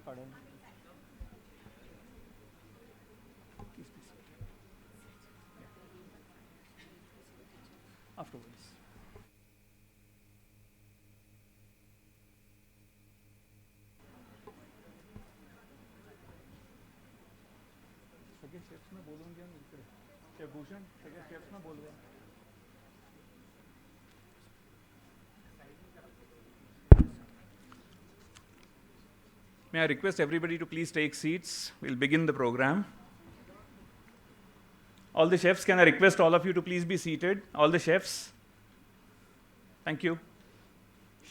काढेल. Afterwards. सगळे शेफ्सना बोलून घ्या इकडे. शेफ भूषण सगळे शेफ्सना बोलवा. May I request everybody to please take seats? We'll begin the program. All the chefs, can I request all of you to please be seated? All the chefs. Thank you.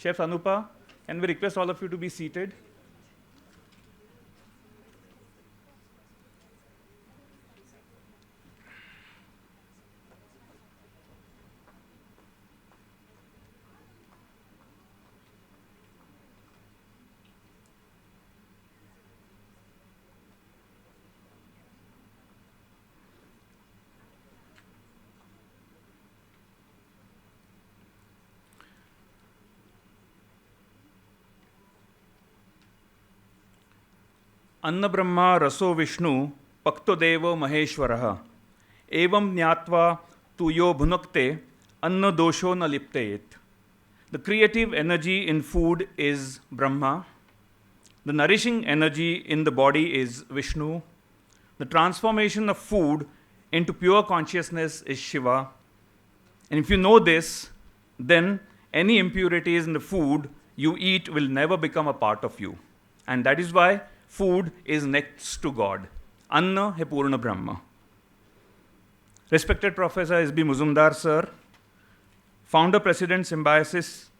Chef Anupa, can we request all of you to be seated? अन्न ब्रह्मा रसो विष्णु पक्तो देवो महेश्वरः एवं ज्ञात्वा तु यो भुनक्ते अन्न दोषो न लिप्तेत. The creative energy in food is Brahma. The nourishing energy in the body is Vishnu. The transformation of food into pure consciousness is Shiva. And if you know this, then any impurities in the food you eat will never become a part of you. And that is why food is next to God. Anna hai Purna Brahma. Respected Professor S.B. Mujumdar, sir, Founder, President, Symbiosis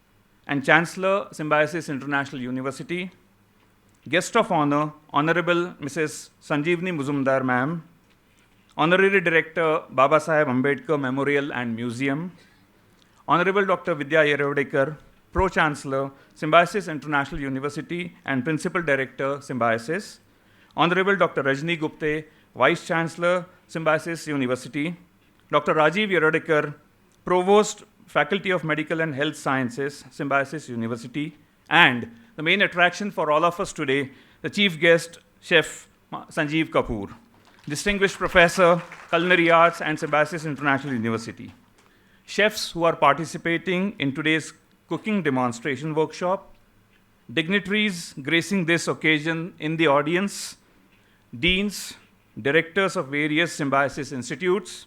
and Chancellor, Symbiosis International University. Guest of Honor, Honorable Mrs. Sanjeevani Mujumdar, ma'am. Honorary Director, Babasaheb Ambedkar Memorial and Museum. Honorable Dr. Vidya Yeravadekar, Pro-Chancellor, Symbiosis International University and Principal Director, Symbiosis. Honorable Dr. Rajni Gupte, Vice-Chancellor, Symbiosis University. Dr. Rajiv Yeravadekar, Provost, Faculty of Medical and Health Sciences, Symbiosis University. And the main attraction for all of us today, the chief guest, Chef Sanjeev Kapoor, Distinguished Professor, Culinary Arts and Symbiosis International University. Chefs who are participating in today's cooking demonstration workshop, dignitaries gracing this occasion in the audience, deans, directors of various Symbiosis institutes,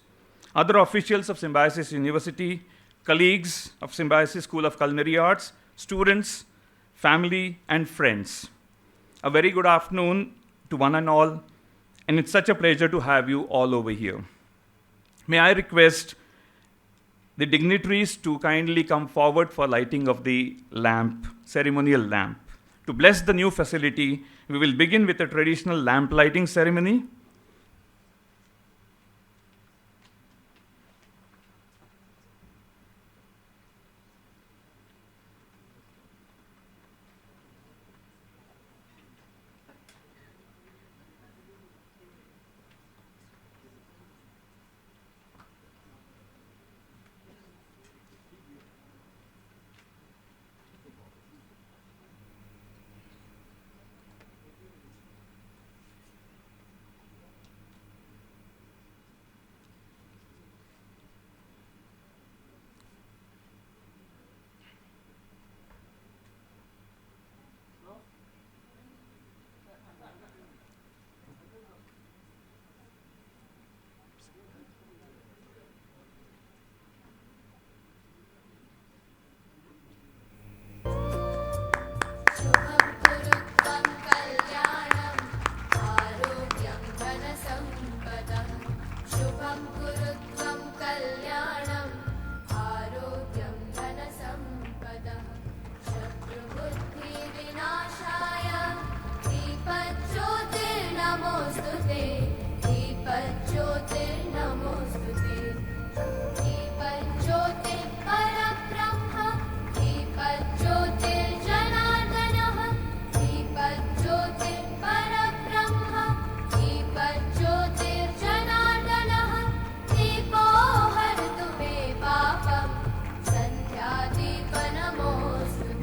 other officials of Symbiosis University, colleagues of Symbiosis School of Culinary Arts, students, family, and friends. A very good afternoon to one and all, and it's such a pleasure to have you all over here. May I request the dignitaries to kindly come forward for lighting of the lamp, ceremonial lamp. To bless the new facility, we will begin with a traditional lamp lighting ceremony.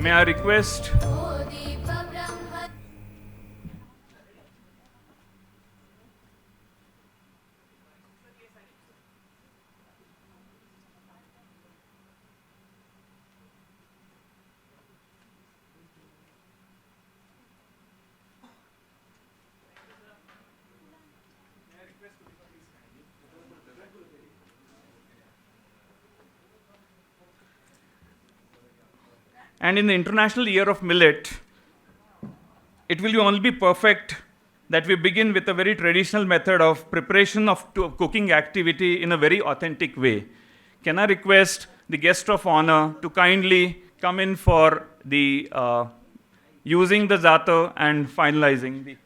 May I request And in the International Year of Millet, it will only be perfect that we begin with a very traditional method of preparation of cooking activity in a very authentic way. Can I request the guest of honor to kindly come in for the using the zaatar and finalizing the.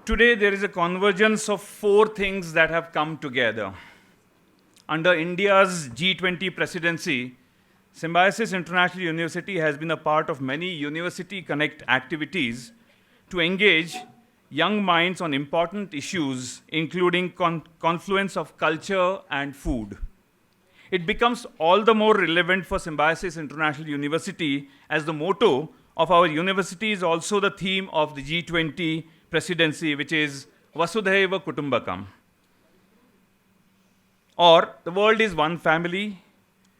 Today, there is a convergence of 4 things that have come together. Under India's G20 presidency, Symbiosis International University has been a part of many University Connect activities to engage young minds on important issues, including confluence of culture and food. It becomes all the more relevant for Symbiosis International University as the motto of our university is also the theme of the G20 presidency, which is Vasudhaiva Kutumbakam. Or the world is one family,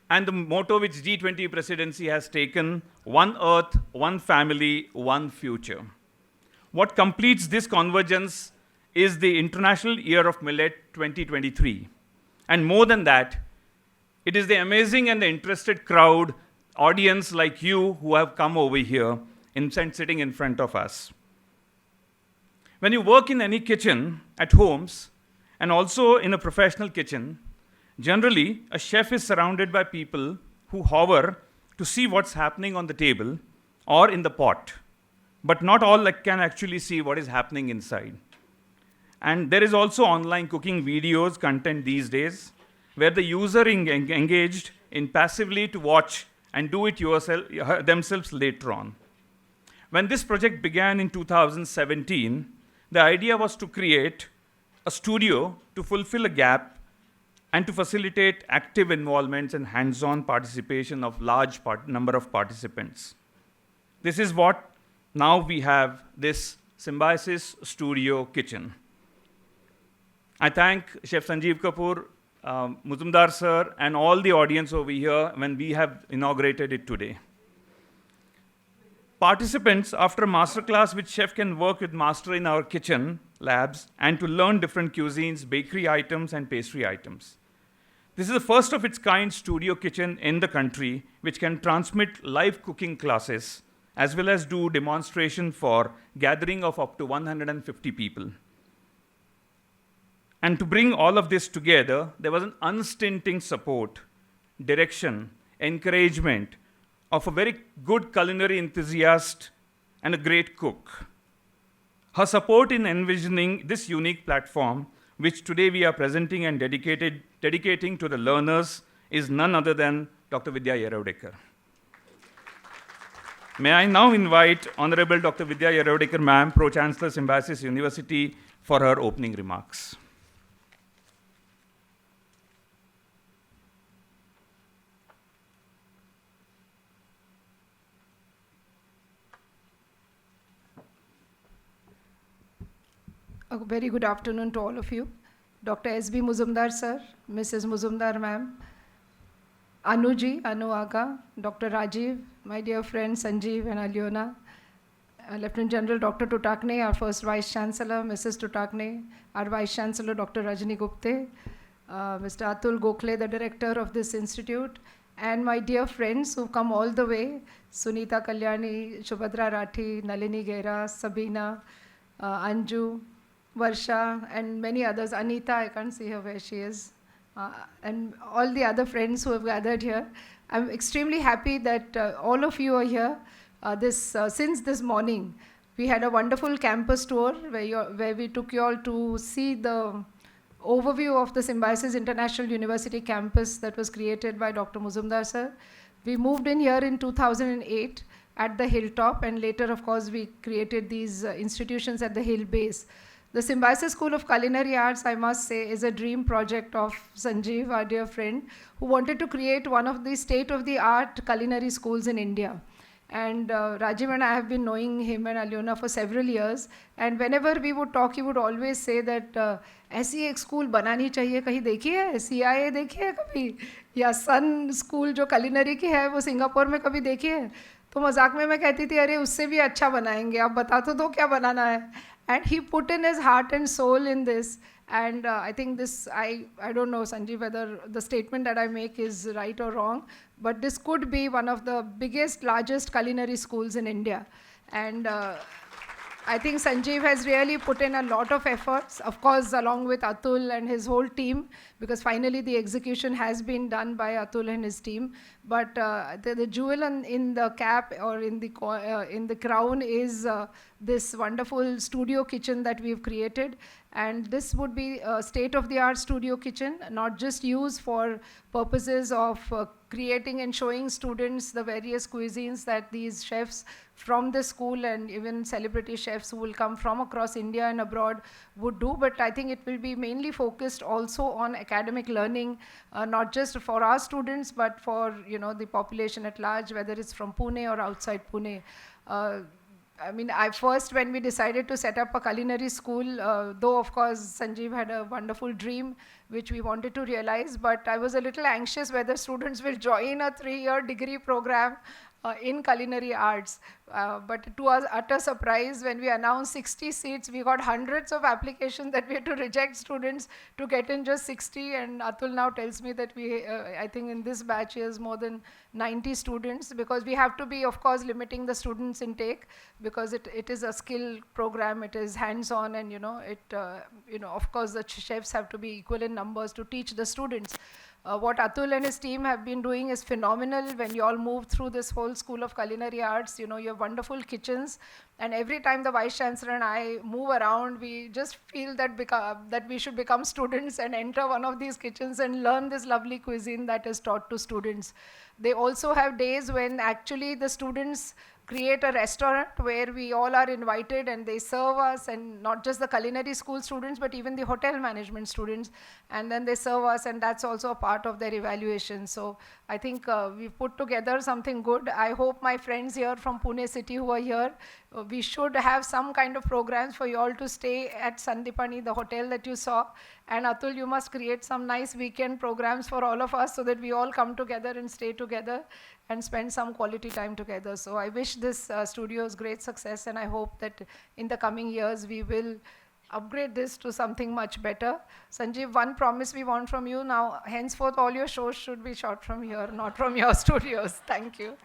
and the motto which G20 presidency has taken, one earth, one family, one future. What completes this convergence is the International Year of Millet 2023. And more than that, it is the amazing and the interested crowd, audience like you who have come over here and sitting in front of us. When you work in any kitchen at homes and also in a professional kitchen, generally a chef is surrounded by people who hover to see what's happening on the table or in the pot. But not all can actually see what is happening inside. And there is also online cooking videos content these days where the user engaged in passively to watch and do it themselves later on. When this project began in 2017, the idea was to create a studio to fulfill a gap and to facilitate active involvements and hands-on participation of large number of participants. This is what now we have, this Symbiosis Studio Kitchen. I thank Chef Sanjeev Kapoor, Mujumdar sir, and all the audience over here when we have inaugurated it today. Participants, after a masterclass which chef can work with master in our kitchen labs and to learn different cuisines, bakery items, and pastry items. This is the first of its kind studio kitchen in the country which can transmit live cooking classes as well as do demonstration for gathering of up to 150 people. And to bring all of this together, there was an unstinting support, direction, encouragement of a very good culinary enthusiast and a great cook. Her support in envisioning this unique platform, which today we are presenting and dedicating to the learners, is none other than Dr. Vidya Yeravdekar. May I now invite Honorable Dr. Vidya Yeravdekar, Ma'am, Pro-Chancellor, Symbiosis University, for her opening remarks. A very good afternoon to all of you. Dr. S.B. Mujumdar, sir, Mrs. Mujumdar, ma'am, Anuji, Anu Aga, Dr. Rajiv, my dear friends Sanjeev and Alyona, Lieutenant General Dr. Tutakne, our first Vice Chancellor, Mrs. Tutakne, our Vice Chancellor, Dr. Rajni Gupte, Mr. Atul Gokhale, the Director of this institute, and my dear friends who've come all the way, Sunita Kalyani, Shubhadra Rathi, Nalini Gera, Sabina, Anju, Varsha, and many others. Anita, I can't see her where she is. And all the other friends who have gathered here. I'm extremely happy that all of you are here. Since this morning, we had a wonderful campus tour where we took you all to see the overview of the Symbiosis International University campus that was created by Dr. Mujumdar, sir. We moved in here in 2008 at the hilltop, and later, of course, we created these institutions at the hill base. The Symbiosis School of Culinary Arts, I must say, is a dream project of Sanjeev, our dear friend, who wanted to create one of the state-of-the-art culinary schools in India. And Rajiv and I have been knowing him and Alyona for several years. And whenever we would talk, he would always say that ऐसी एक school बनानी चाहिए, कहीं देखी है? CIA देखी है कभी? या सन स्कूल जो culinary की है वो सिंगापुर में कभी देखी है? तो मजाक में मैं कहती थी अरे उससे भी अच्छा बनाएंगे, आप बता तो दो क्या बनाना है. And he put in his heart and soul in this. And I think this, I don't know, Sanjeev, whether the statement that I make is right or wrong, but this could be one of the biggest, largest culinary schools in India. And I think Sanjeev has really put in a lot of efforts, of course, along with Atul and his whole team, because finally the execution has been done by Atul and his team. But the jewel in the cap or in the crown is this wonderful studio kitchen that we've created. And this would be a state-of-the-art studio kitchen, not just used for purposes of creating and showing students the various cuisines that these chefs from the school and even celebrity chefs who will come from across India and abroad would do. But I think it will be mainly focused also on academic learning, not just for our students, but for the population at large, whether it's from Pune or outside Pune. I mean, when we decided to set up a culinary school, though of course Sanjeev had a wonderful dream which we wanted to realize, but I was a little anxious whether students will join a 3-year degree program in culinary arts. But to our utter surprise, when we announced 60 seats, we got hundreds of applications that we had to reject students to get in just 60. And Atul now tells me that I think in this batch is more than 90 students, because we have to be, of course, limiting the students' intake, because it is a skill program, it is hands-on, and of course the chefs have to be equal in numbers to teach the students. What Atul and his team have been doing is phenomenal. When you all move through this whole School of Culinary Arts, you have wonderful kitchens, and every time the Vice Chancellor and I move around, we just feel that we should become students and enter one of these kitchens and learn this lovely cuisine that is taught to students. They also have days when actually the students create a restaurant where we all are invited and they serve us, and not just the culinary school students, but even the hotel management students, and then they serve us, and that's also a part of their evaluation. So I think we've put together something good. I hope my friends here from Pune city who are here, we should have some kind of programs for you all to stay at Sandipani, the hotel that you saw. And Atul, you must create some nice weekend programs for all of us so that we all come together and stay together. and spend some quality time together. So I wish this studio's great success, and I hope that in the coming years we will upgrade this to something much better. Sanjeev, one promise we want from you now, henceforth all your shows should be shot from here, not from your studios. Thank you.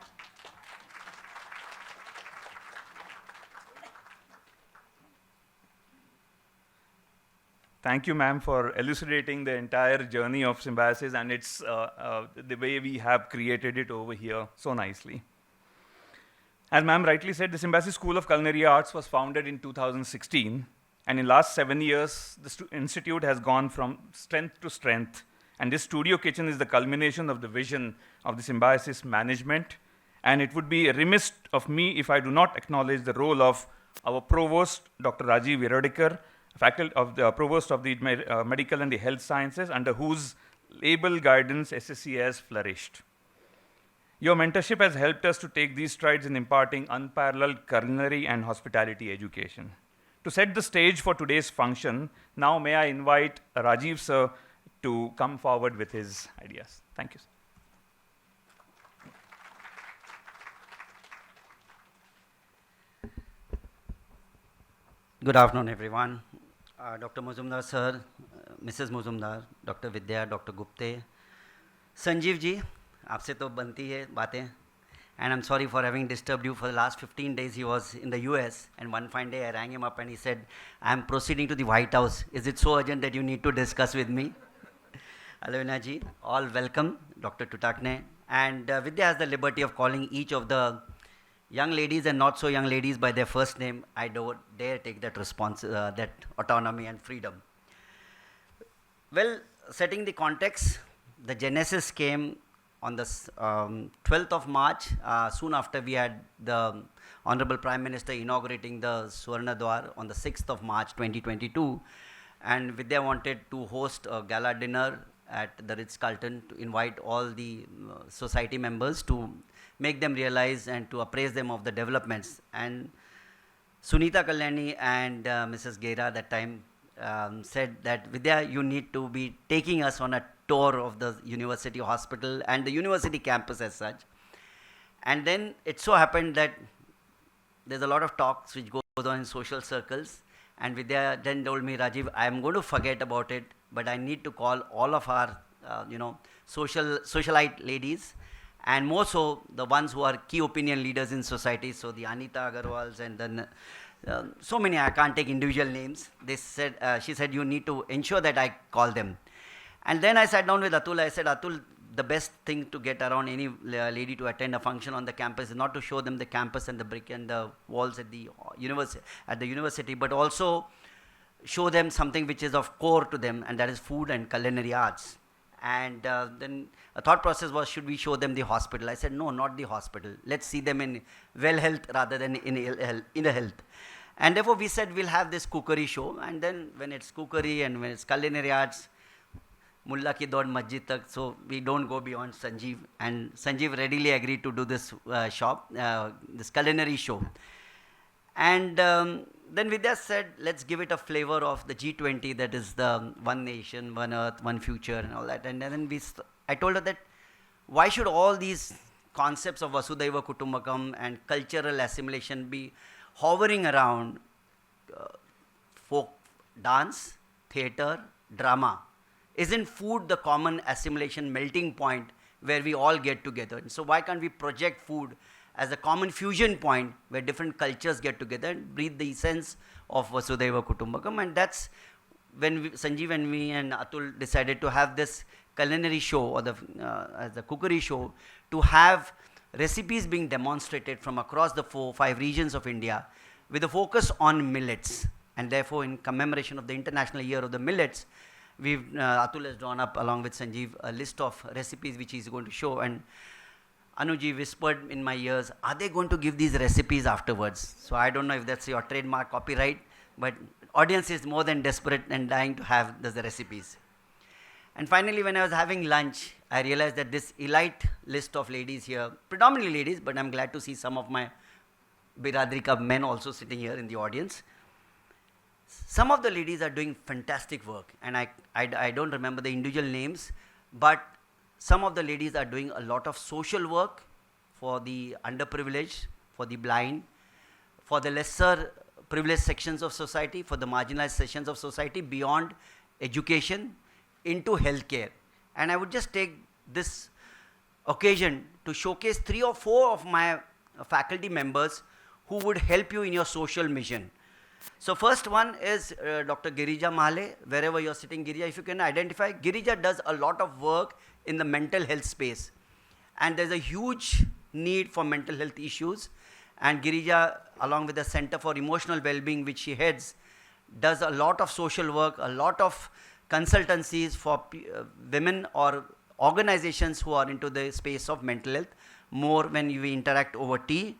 Thank you, ma'am, for elucidating the entire journey of Symbiosis and its the way we have created it over here so nicely. As ma'am rightly said, the Symbiosis School of Culinary Arts was founded in 2016, and in last 7 years, the institute has gone from strength to strength. And this studio kitchen is the culmination of the vision of the Symbiosis management. And it would be remiss of me if I do not acknowledge the role of our provost, Dr. Rajiv Irodikar, faculty of the provost of the medical and the health sciences, under whose able guidance SSCA has flourished. Your mentorship has helped us to take these strides in imparting unparalleled culinary and hospitality education. To set the stage for today's function, now may I invite Rajiv sir to come forward with his ideas. Thank you. Good afternoon, everyone. Dr. Mujumdar sir, Mrs. Mujumdar, Dr. Vidya, Dr. Gupte, Sanjeev ji, आपसे तो बनती है बातें. And I'm sorry for having disturbed you. For the last 15 days, he was in the US, and one fine day I rang him up and he said, I'm proceeding to the White House. Is it so urgent that you need to discuss with me? Alavina ji, all welcome, Dr. Tutakne. And Vidya has the liberty of calling each of the young ladies and not so young ladies by their first name. I don't dare take that that autonomy and freedom. Well, setting the context, the genesis came on the 12th of March, soon after we had the Honorable Prime Minister inaugurating the Swarna Dwar on the 6th of March 2022. And Vidya wanted to host a gala dinner at the Ritz-Carlton to invite all the society members to make them realize and to appraise them of the developments. And Sunita Kalyani and Mrs. Gera that time said that, Vidya, you need to be taking us on a tour of the university hospital and the university campus as such. And then it so happened that there's a lot of talks which goes on in social circles. And Vidya then told me, Rajiv, I'm going to forget about it, but I need to call all of our, socialite ladies, and more so the ones who are key opinion leaders in society. So the Anita Agarwals and then so many, I can't take individual names. They said, she said, you need to ensure that I call them. And then I sat down with Atul. I said, Atul, the best thing to get around any lady to attend a function on the campus is not to show them the campus and the brick and the walls at the university, but also show them something which is of core to them, and that is food and culinary arts. And then a thought process was, should we show them the hospital? I said, no, not the hospital. Let's see them in well health rather than in ill health. And therefore we said we'll have this cookery show, and then when it's cookery and when it's culinary arts, Mulla ki daud masjid tak, so we don't go beyond Sanjeev. And Sanjeev readily agreed to do this this culinary show. And then Vidya said, let's give it a flavor of the G20, that is the one nation, one earth, one future and all that. And then I told her that why should all these concepts of Vasudhaiva Kutumbakam and cultural assimilation be hovering around folk dance, theatre, drama? Isn't food the common assimilation melting point where we all get together? And so why can't we project food as a common fusion point where different cultures get together and breathe the essence of Vasudhaiva Kutumbakam? And that's when Sanjeev and me and Atul decided to have this culinary show, or as the cookery show, to have recipes being demonstrated from across the 4-5 regions of India with a focus on millets. And therefore, in commemoration of the International Year of the Millets, Atul has drawn up, along with Sanjeev, a list of recipes which he's going to show. And Anuji whispered in my ears, are they going to give these recipes afterwards? So I don't know if that's your trademark copyright, but audience is more than desperate and dying to have the recipes. And finally, when I was having lunch, I realized that this elite list of ladies here, predominantly ladies, but I'm glad to see some of my Biradri Ka men also sitting here in the audience. Some of the ladies are doing fantastic work, and I don't remember the individual names, but some of the ladies are doing a lot of social work for the underprivileged, for the blind, for the lesser privileged sections of society, for the marginalized sections of society beyond education into healthcare. And I would just take this occasion to showcase 3 or 4 of my faculty members who would help you in your social mission. So first one is Dr. Girija Mahale. Wherever you're sitting, Girija, if you can identify, Girija does a lot of work in the mental health space. And there's a huge need for mental health issues. And Girija, along with the Center for Emotional Wellbeing, which she heads, does a lot of social work, a lot of consultancies for women or organizations who are into the space of mental health, more when we interact over tea.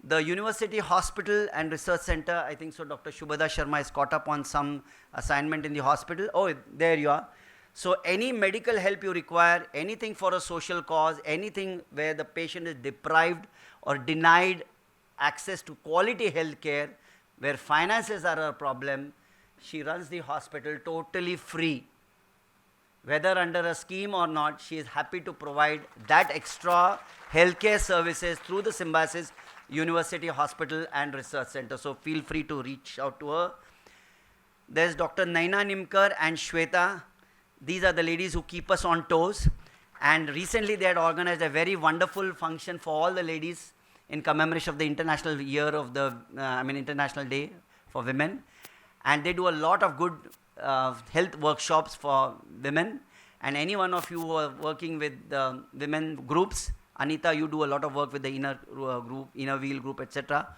The University Hospital and Research Center, I think so Dr. Shubhada Sharma is caught up on some assignment in the hospital. Oh, there you are. So any medical help you require, anything for a social cause, anything where the patient is deprived or denied access to quality health care, where finances are a problem, she runs the hospital totally free. Whether under a scheme or not, she is happy to provide that extra healthcare services through the Symbiosis University Hospital and Research Center. So feel free to reach out to her. There's Dr. Naina Nimkar and Shweta. These are the ladies who keep us on toes. And recently they had organized a very wonderful function for all the ladies in commemoration of the International Year of the, International Day for Women. And they do a lot of good health workshops for women. And any one of you who are working with women groups, Anita, you do a lot of work with the inner group, inner wheel group, etc.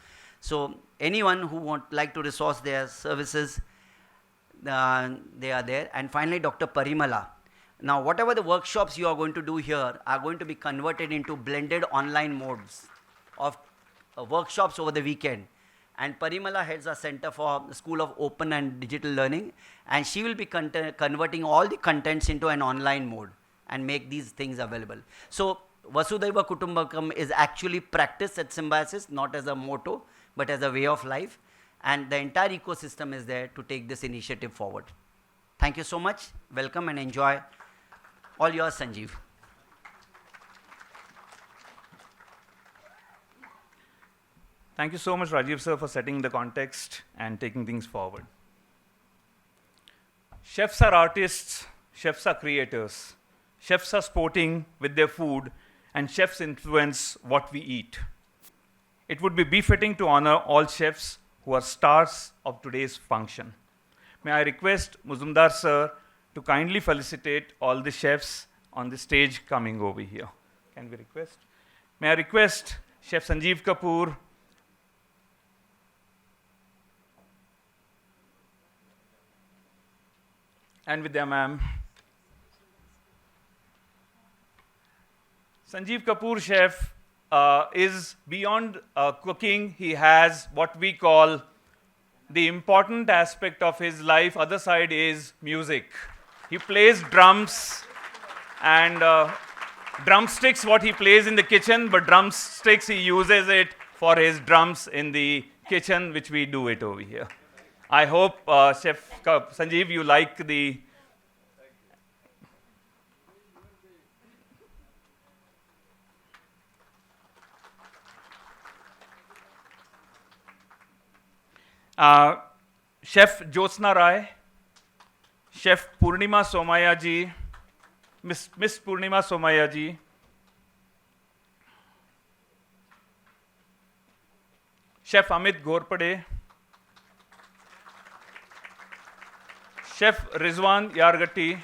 So anyone who like to resource their services, they are there. And finally, Dr. Parimala. Now, whatever the workshops you are going to do here are going to be converted into blended online modes of workshops over the weekend. And Parimala heads our Center for the School of Open and Digital Learning, and she will be converting all the contents into an online mode and make these things available. So Vasudhaiva Kutumbakam is actually practiced at Symbiosis, not as a motto, but as a way of life. And the entire ecosystem is there to take this initiative forward. Thank you so much. Welcome and enjoy. All yours, Sanjeev. Thank you so much, Rajiv sir, for setting the context and taking things forward. Chefs are artists, chefs are creators, chefs are sporting with their food, and chefs influence what we eat. It would be befitting to honor all chefs who are stars of today's function. May I request Mujumdar sir to kindly felicitate all the chefs on the stage coming over here. Can we request? May I request Chef Sanjeev Kapoor, and Vidya ma'am. Sanjeev Kapoor chef is beyond cooking. He has what we call the important aspect of his life. Other side is music. He plays drums and drumsticks, what he plays in the kitchen, but drumsticks he uses it for his drums in the kitchen, which we do it over here. I hope, Chef Sanjeev, you like the... Chef Jyotsna Rai, Chef Purnima Somaya ji, Miss Purnima Somaya ji, Chef Amit Ghorpade, Chef Rizwan Yargatti,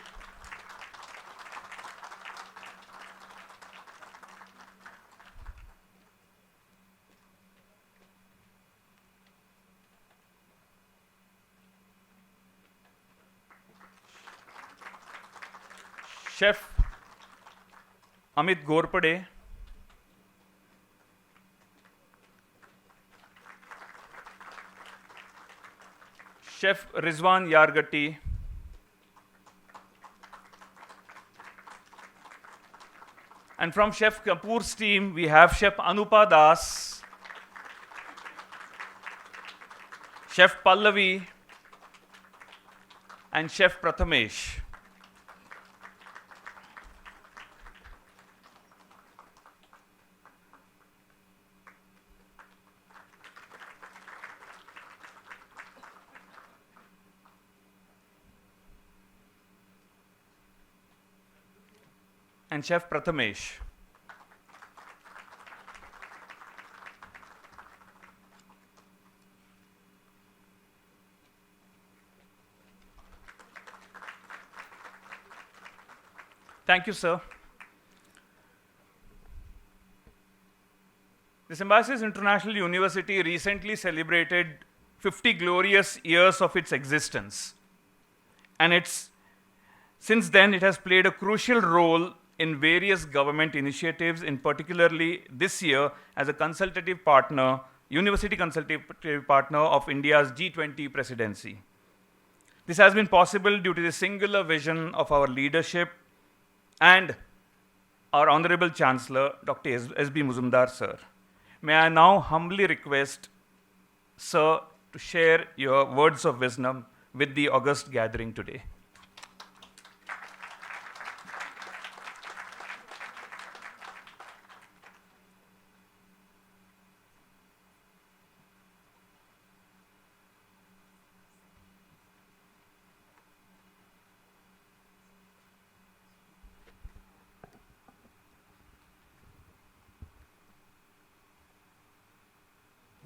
Chef Amit Ghorpade, Chef Rizwan Yargatti, and from Chef Kapoor's team, we have Chef Anupa Das, Chef Pallavi, and Chef Prathamesh. and Chef Prathamesh. Thank you, sir. The Symbiosis International University recently celebrated 50 glorious years of its existence. And since then, it has played a crucial role in various government initiatives, in particularly this year as a consultative partner, university consultative partner of India's G20 presidency. This has been possible due to the singular vision of our leadership and our Honorable Chancellor, Dr. S.B. Mujumdar, sir. May I now humbly request, sir, to share your words of wisdom with the august gathering today.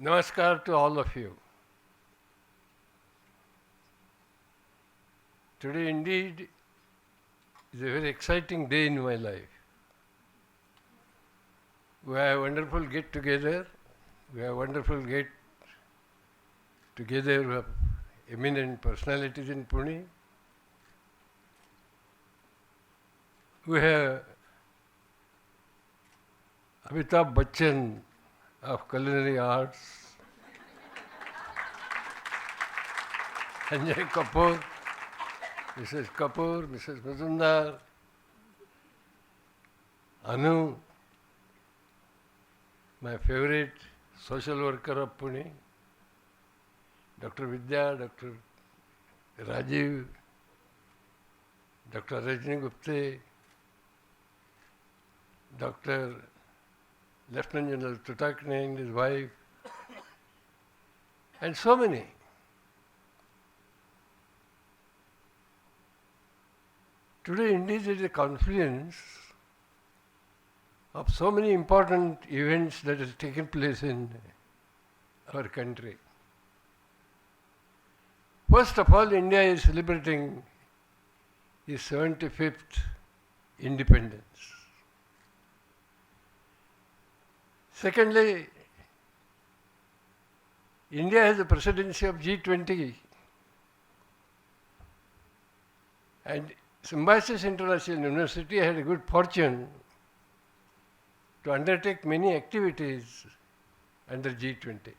Namaskar to all of you. Today indeed is a very exciting day in my life. We have a wonderful get-together. We have wonderful get-together of eminent personalities in Pune. We have Amitabh Bachchan of Culinary Arts, Sanjeev Kapoor, Mrs. Kapoor, Mrs. Mujumdar, Anu, my favorite social worker of Pune, Dr. Vidya, Dr. Rajiv, Dr. Rajni Gupte, Dr. Lieutenant General Tutakne and his wife, and so many. Today indeed there is a confluence of so many important events that has taken place in our country. First of all, India is celebrating its 75th independence. Secondly, India has the presidency of G20, and Symbiosis International University had a good fortune to undertake many activities under G20.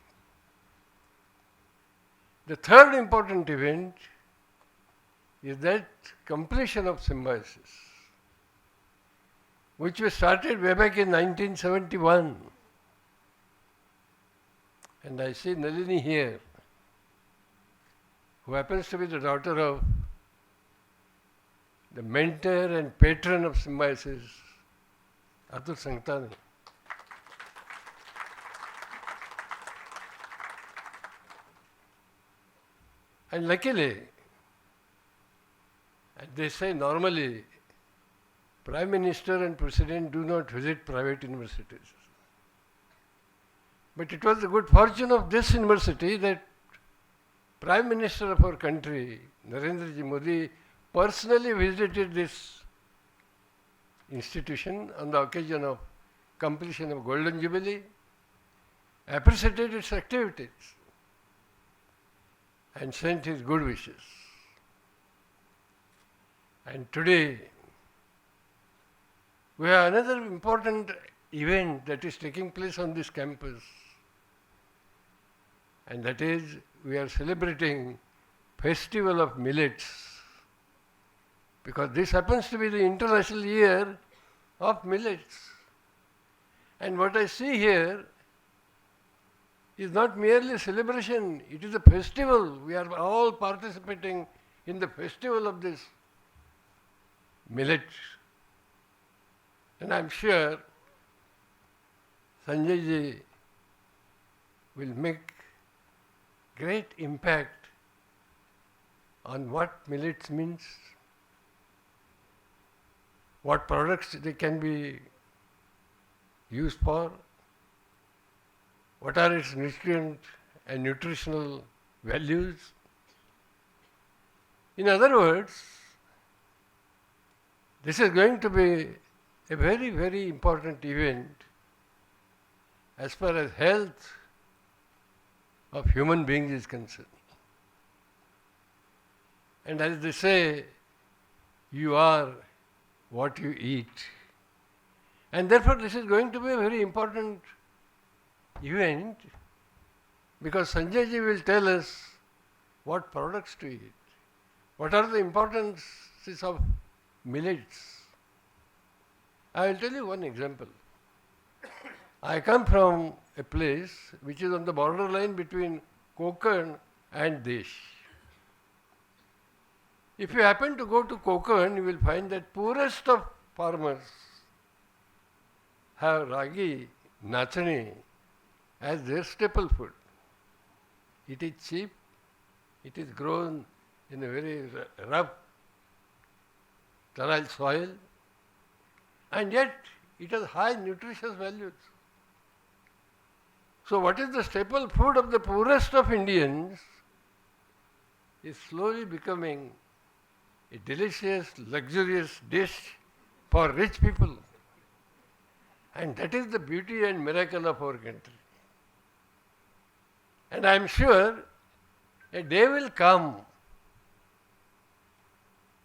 The third important event is that completion of Symbiosis, which was started way back in 1971. And I see Nalini here, who happens to be the daughter of the mentor and patron of Symbiosis, Atul Sangtani. And luckily, they say normally, Prime Minister and President do not visit private universities. But it was the good fortune of this university that Prime Minister of our country, Narendra Ji Modi, personally visited this institution on the occasion of completion of Golden Jubilee, appreciated its activities, and sent his good wishes. And today, we have another important event that is taking place on this campus, and that is we are celebrating Festival of Millets, because this happens to be the International Year of Millets. And what I see here is not merely a celebration, it is a festival. We are all participating in the festival of this millet. And I am sure Sanjay ji will make great impact on what millets means, what products they can be used for, what are its nutrient and nutritional values. In other words, this is going to be a very, very important event as far as health of human beings is concerned. And as they say, you are what you eat. And therefore this is going to be a very important event, because Sanjay ji will tell us what products to eat, what are the importances of millets. I will tell you one example. I come from a place which is on the borderline between Konkan and Desh. If you happen to go to Konkan, you will find that poorest of farmers have ragi, nachani as their staple food. It is cheap, it is grown in a very rough, sterile soil, and yet it has high nutritious values. So what is the staple food of the poorest of Indians is slowly becoming a delicious, luxurious dish for rich people. And that is the beauty and miracle of our country. And I am sure a day will come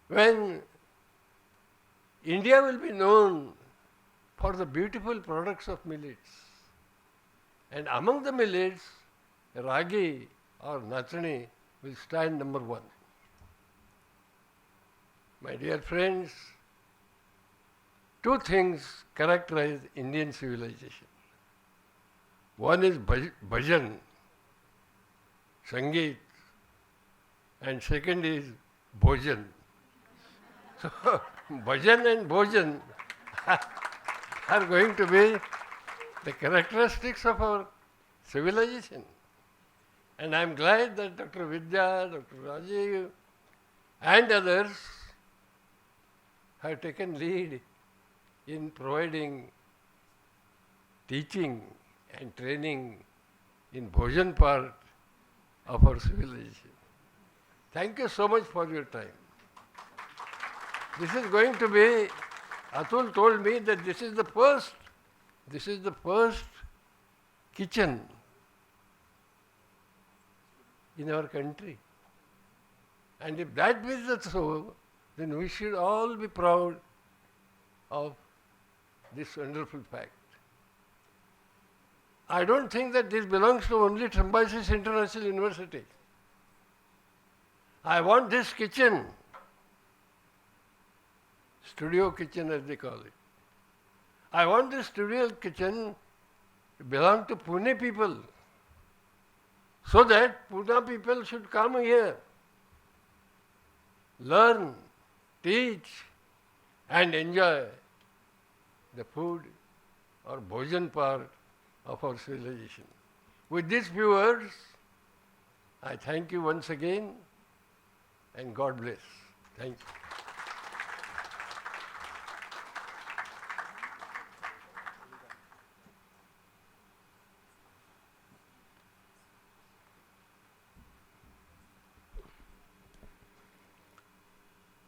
when India will be known for the beautiful products of millets. And among the millets, ragi or nachani will stand number one. My dear friends, two things characterize Indian civilization. One is bhajan, sangeet, and second is bhojan. So, bhajan and bhojan are going to be the characteristics of our civilization. And I am glad that Dr. Vidya, Dr. Rajiv and others have taken lead in providing teaching and training in bhojan part of our civilization. Thank you so much for your time. This is going to be, Atul told me that this is the first kitchen in our country. And if that is so, then we should all be proud of this wonderful fact. I don't think that this belongs to only Symbiosis International University. I want this kitchen, studio kitchen as they call it. I want this studio kitchen to belong to Pune people, so that Pune people should come here, learn, teach and enjoy the food or bhojan part of our civilization. With these few words, I thank you once again and God bless. Thank you.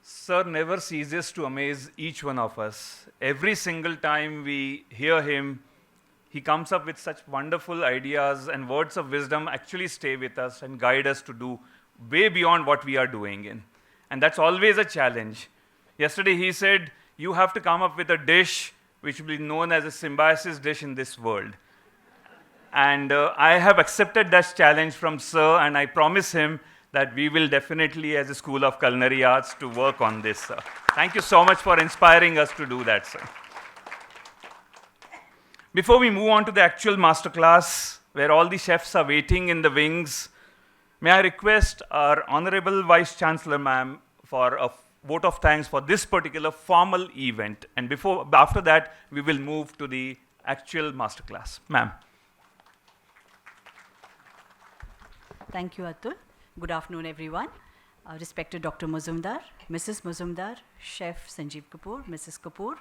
Sir never ceases to amaze each one of us. Every single time we hear him, he comes up with such wonderful ideas, and words of wisdom actually stay with us and guide us to do way beyond what we are doing in. And that's always a challenge. Yesterday he said, you have to come up with a dish which will be known as a symbiosis dish in this world. And I have accepted that challenge from Sir, and I promise him that we will definitely, as a School of Culinary Arts, to work on this, sir. Thank you so much for inspiring us to do that, sir. Before we move on to the actual masterclass, where all the chefs are waiting in the wings, may I request our Honorable Vice Chancellor, ma'am, for a vote of thanks for this particular formal event. And after that, we will move to the actual masterclass. Ma'am. Thank you, Atul. Good afternoon, everyone. respected Dr. Mujumdar, Mrs. Mujumdar, Chef Sanjeev Kapoor, Mrs. Kapoor,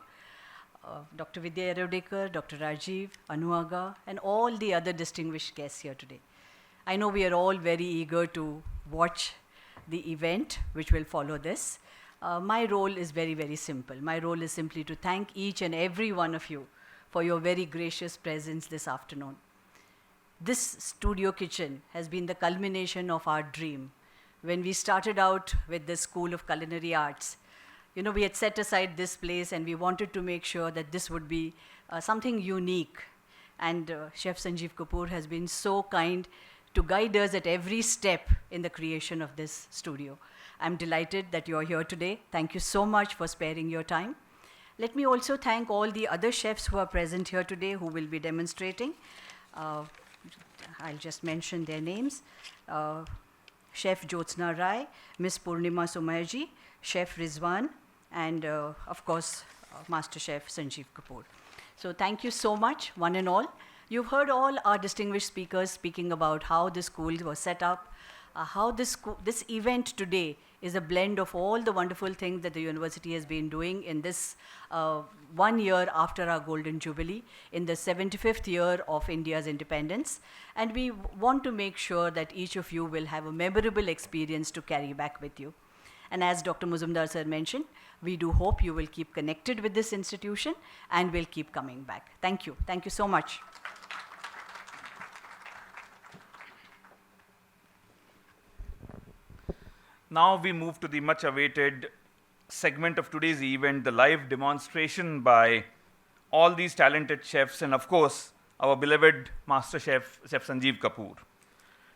Dr. Vidya Erodekar, Dr. Rajiv, Anuaga, and all the other distinguished guests here today. I know we are all very eager to watch the event which will follow this. My role is very, very simple. My role is simply to thank each and every one of you for your very gracious presence this afternoon. This studio kitchen has been the culmination of our dream. When we started out with the School of Culinary Arts, you know, we had set aside this place and we wanted to make sure that this would be something unique. And Chef Sanjeev Kapoor has been so kind to guide us at every step in the creation of this studio. I'm delighted that you're here today. Thank you so much for sparing your time. Let me also thank all the other chefs who are present here today who will be demonstrating. I'll just mention their names. Chef Jyotsna Rai, Miss Purnima Sumayji, Chef Rizwan, and of course, Master Chef Sanjeev Kapoor. So thank you so much, one and all. You've heard all our distinguished speakers speaking about how the school was set up, how this event today is a blend of all the wonderful things that the university has been doing in this 1 year after our Golden Jubilee, in the 75th year of India's independence. And we want to make sure that each of you will have a memorable experience to carry back with you. And as Dr. Mujumdar sir mentioned, we do hope you will keep connected with this institution and will keep coming back. Thank you. Thank you so much. Now we move to the much awaited segment of today's event, the live demonstration by all these talented chefs and of course our beloved master chef, Chef Sanjeev Kapoor.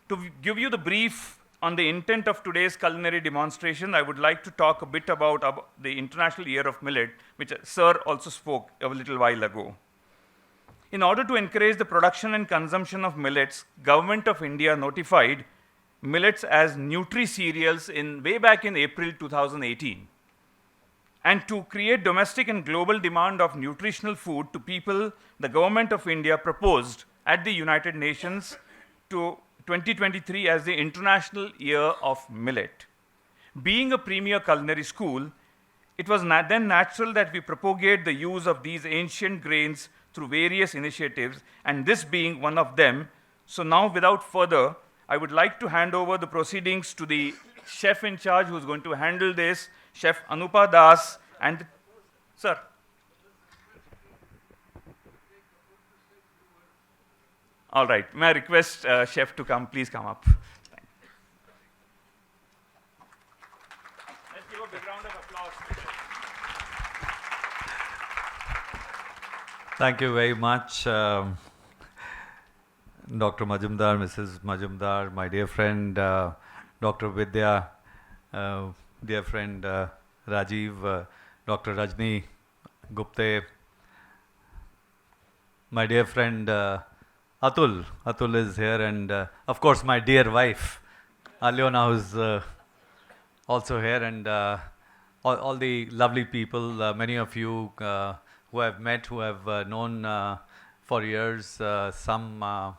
To give you the brief on the intent of today's culinary demonstration, I would like to talk a bit about the International Year of Millet, which Sir also spoke a little while ago. In order to encourage the production and consumption of millets, Government of India notified millets as nutri-cereals way back in April 2018. And to create domestic and global demand of nutritional food to people, the Government of India proposed at the United Nations to 2023 as the International Year of Millet. Being a premier culinary school, it was then natural that we propagate the use of these ancient grains through various initiatives, and this being one of them. So now, without further, I would like to hand over the proceedings to the chef in charge who's going to handle this, Chef Anupa Das, and sir. All right, may I request chef to come, please come up. Let's give a big round of applause. Thank you very much. Dr. Mujumdar, Mrs. Mujumdar, my dear friend Dr. Vidya, dear friend Rajiv, Dr. Rajni Gupte, my dear friend Atul. Atul is here, and of course my dear wife Alyona, who's also here, and all the lovely people, many of you who I've met, who have known for years, some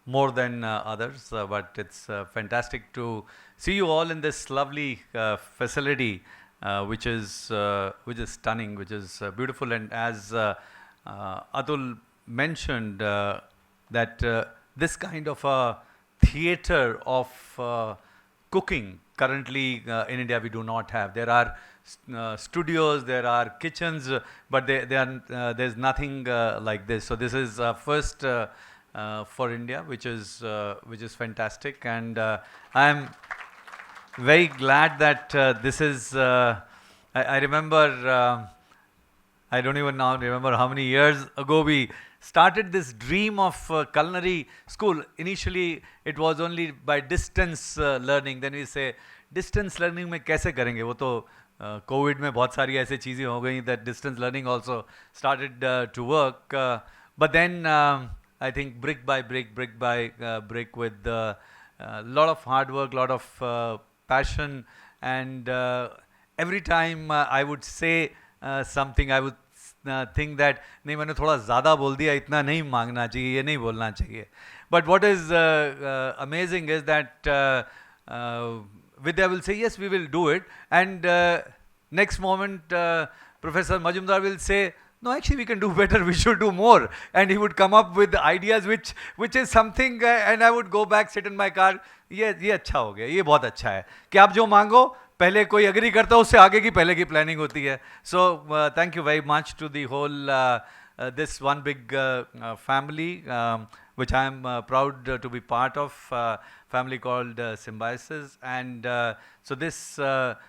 more than others, but it's fantastic to see you all in this lovely facility, which is stunning, which is beautiful. And as Atul mentioned, that this kind of a theater of cooking currently in India we do not have. There are studios, there are kitchens, but there's nothing like this. So this is first for India, which is fantastic, and I'm very glad that this is. I remember. I don't even now remember how many years ago we started this dream of culinary school. Initially, it was only by distance learning. Then we say, distance learning में कैसे करेंगे? वो तो COVID में बहुत सारी ऐसी चीजें हो गई that distance learning also started to work. But then I think brick by brick with a lot of hard work, lot of passion, and every time I would say something, I would think that नहीं मैंने थोड़ा ज़्यादा बोल दिया, इतना नहीं मांगना चाहिए, ये नहीं बोलना चाहिए. But what is amazing is that Vidya will say, yes, we will do it. And next moment, Professor Mujumdar will say, no, actually we can do better, we should do more. And he would come up with ideas which is something, and I would go back, sit in my car, ये अच्छा हो गया, ये बहुत अच्छा है कि आप जो मांगो पहले कोई एग्री करता है उससे आगे की पहले की प्लानिंग होती है. So thank you very much to the whole this one big family which I am proud to be part of, family called Symbiosis. And so this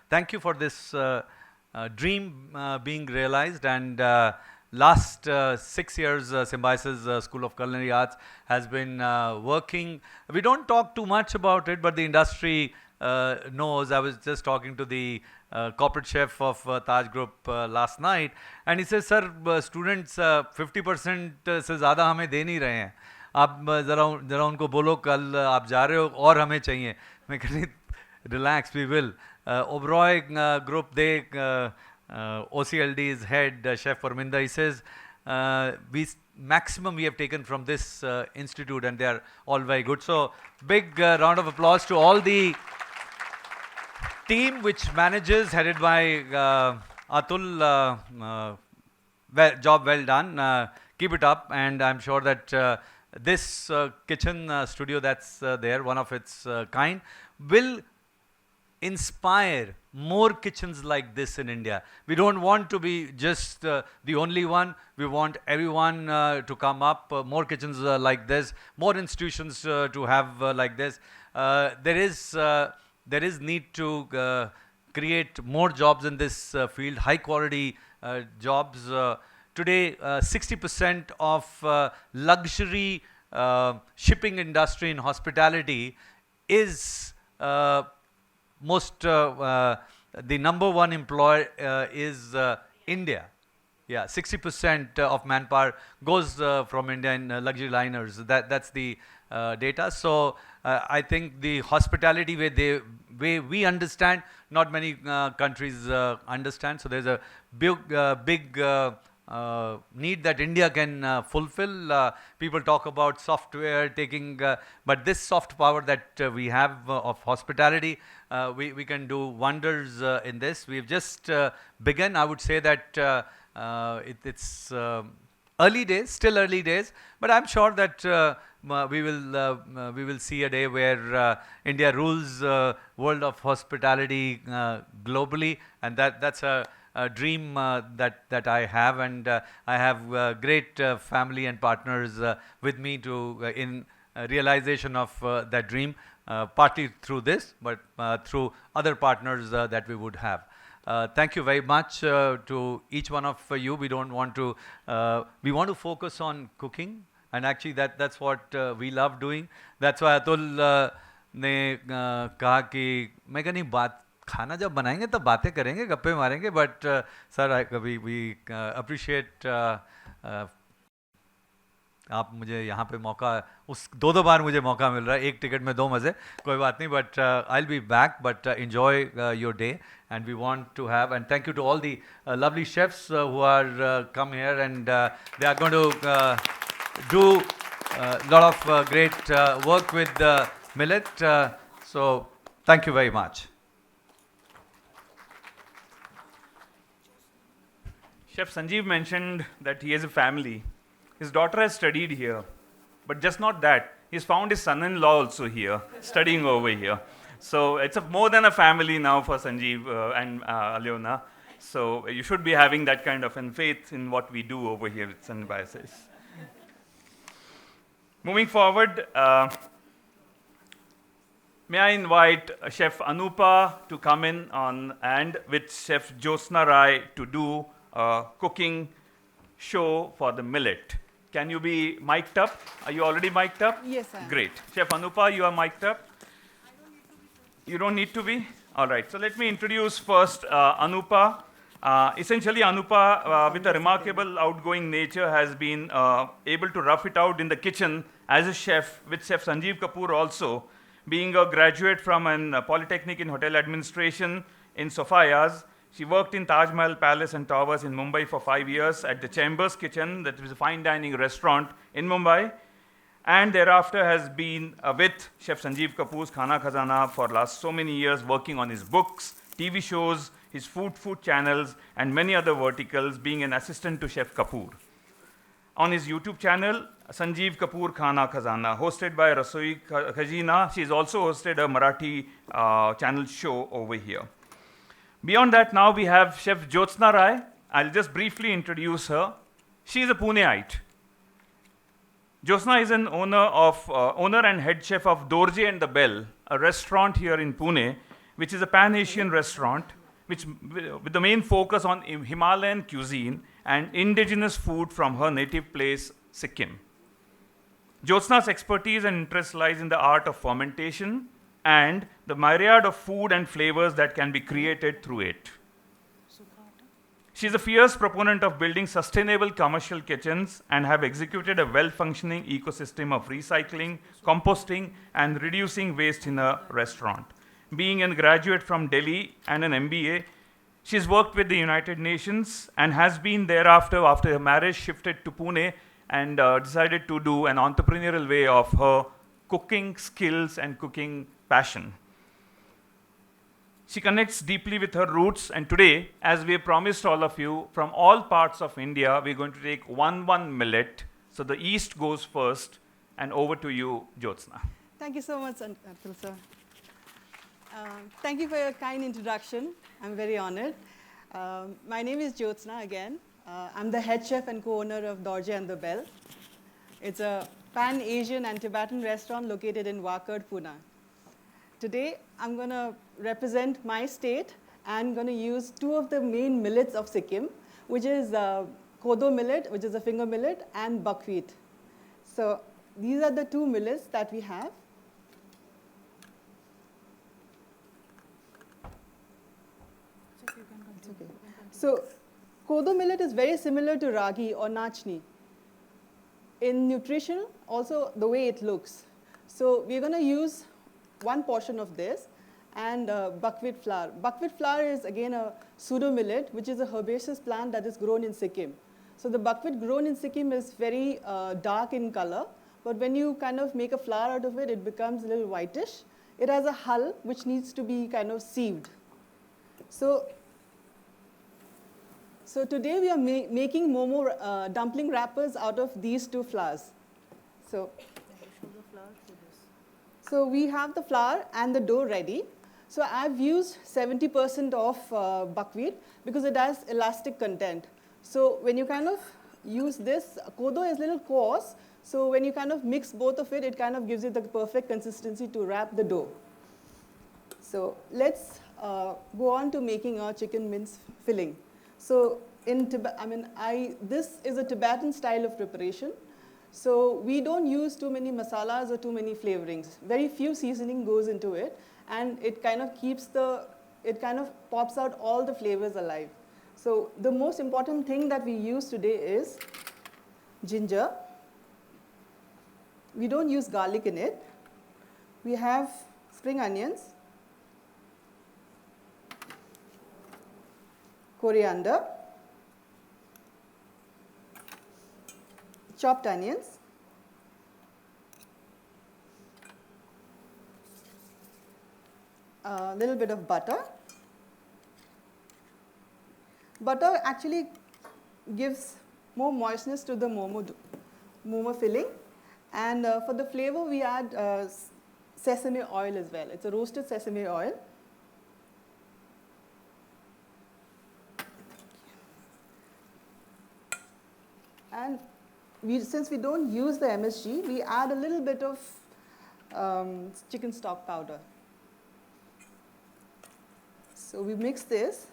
thank you for this dream being realized. And last 6 years, Symbiosis School of Culinary Arts has been working. We don't talk too much about it, but the industry knows. I was just talking to the corporate chef of Taj Group last night, and he says, sir, students 50% से ज़्यादा हमें दे नहीं रहे हैं. आप ज़रा उनको बोलो कल आप जा रहे हो और हमें चाहिए. मैं कहती relax, we will. Oberoi Group, they OCLD's head, Chef Parminder, he says, maximum we have taken from this institute, and they are all very good. So big round of applause to all the team which manages, headed by Atul. Job well done. Keep it up, and I'm sure that this kitchen studio that's there, one of its kind, will inspire more kitchens like this in India. We don't want to be just the only one. We want everyone to come up, more kitchens like this, more institutions to have like this. There is need to create more jobs in this field, high quality jobs. Today, 60% of luxury shipping industry in hospitality is the number one employer is India. Yeah, 60% of manpower goes from India in luxury liners. That's the data. So I think the hospitality way we understand, not many countries understand. So there's a big need that India can fulfill. People talk about software taking, but this soft power that we have of hospitality, we can do wonders in this. We've just begun. I would say that it's early days, still early days, but I'm sure that we will see a day where India rules world of hospitality globally, and that's a dream that I have, and I have great family and partners with me to in realization of that dream, partly through this, but through other partners that we would have. Thank you very much to each one of you. We want to focus on cooking, and actually that's what we love doing. That's why Atul ने कहा कि मैं कहीं बात खाना जब बनाएंगे तब बातें करेंगे, गप्पे मारेंगे, बट सर वी अप्रिशिएट आप मुझे यहाँ पे मौका दो बार मुझे मौका मिल रहा है, एक टिकट में 2 मज़े, कोई बात नहीं, but I will be back, but enjoy your day, and we want to have, and thank you to all the lovely chefs who are come here, and they are going to do a lot of great work with millet. So thank you very much. Chef Sanjeev mentioned that he has a family. His daughter has studied here, but just not that. He's found his son-in-law also here, studying over here. So it's more than a family now for Sanjeev and Alyona. So you should be having that kind of faith in what we do over here at Symbiosis. Moving forward, may I invite Chef Anupa to come in on, and with Chef Jyotsna Rai to do a cooking show for the millet. Can you be mic'd up? Are you already mic'd up? Yes, I am. Great. Chef Anupa, you are mic'd up? You don't need to be? All right. So let me introduce first Anupa. Essentially, Anupa, with a remarkable outgoing nature, has been able to rough it out in the kitchen as a chef, with Chef Sanjeev Kapoor also, being a graduate from an Polytechnic in Hotel Administration in Sophia's. She worked in Taj Mahal Palace and Towers in Mumbai for 5 years at the Chambers Kitchen, that was a fine dining restaurant in Mumbai. and thereafter has been with Chef Sanjeev Kapoor's Khana Khazana for last so many years, working on his books, TV shows, his food channels, and many other verticals, being an assistant to Chef Kapoor. On his YouTube channel, Sanjeev Kapoor Khana Khazana, hosted by Rasoi Khajina, she's also hosted a Marathi channel show over here. Beyond that, now we have Chef Jyotsna Rai. I'll just briefly introduce her. She is a Puneite. Jyotsna is an owner and head chef of Dorje and the Bell, a restaurant here in Pune, which is a pan-Asian restaurant with the main focus on Himalayan cuisine and indigenous food from her native place, Sikkim. Jyotsna's expertise and interest lies in the art of fermentation and the myriad of food and flavors that can be created through it. She is a fierce proponent of building sustainable commercial kitchens and have executed a well-functioning ecosystem of recycling, composting, and reducing waste in a restaurant. Being a graduate from Delhi and an MBA, she's worked with the United Nations and has been thereafter, after her marriage, shifted to Pune and decided to do an entrepreneurial way of her cooking skills and cooking passion. She connects deeply with her roots, and today, as we have promised all of you, from all parts of India, we're going to take one millet. So the East goes first, and over to you, Jyotsna. Thank you so much, Atul sir. Thank you for your kind introduction. I'm very honored. My name is Jyotsna again. I'm the head chef and co-owner of Dorje and the Bell. It's a pan-Asian and Tibetan restaurant located in Wakad, Pune. Today, I'm going to represent my state and going to use two of the main millets of Sikkim, which is kodo millet, which is a finger millet, and buckwheat. So these are the two millets that we have. It's okay. So kodo millet is very similar to ragi or nachni. In nutrition, also the way it looks. So we're going to use one portion of this and buckwheat flour. Buckwheat flour is again a pseudo millet, which is a herbaceous plant that is grown in Sikkim. So the buckwheat grown in Sikkim is very dark in color, but when you kind of make a flour out of it, it becomes a little whitish. It has a hull which needs to be kind of sieved. So today we are making momo dumpling wrappers out of these two flours. So we have the flour and the dough ready. So I've used 70% of buckwheat because it has elastic content. So when you kind of use this, kodo is a little coarse. So when you kind of mix both of it, it kind of gives you the perfect consistency to wrap the dough. So let's go on to making our chicken mince filling. So in Tibet, this is a Tibetan style of preparation. So we don't use too many masalas or too many flavorings. Very few seasoning goes into it, and it kind of pops out all the flavors alive. So the most important thing that we use today is ginger. We don't use garlic in it. We have spring onions, coriander, chopped onions, a little bit of butter. Butter actually gives more moistness to the momo filling. And for the flavor, we add sesame oil as well. It's a roasted sesame oil. And since we don't use the MSG, we add a little bit of chicken stock powder. So we mix this,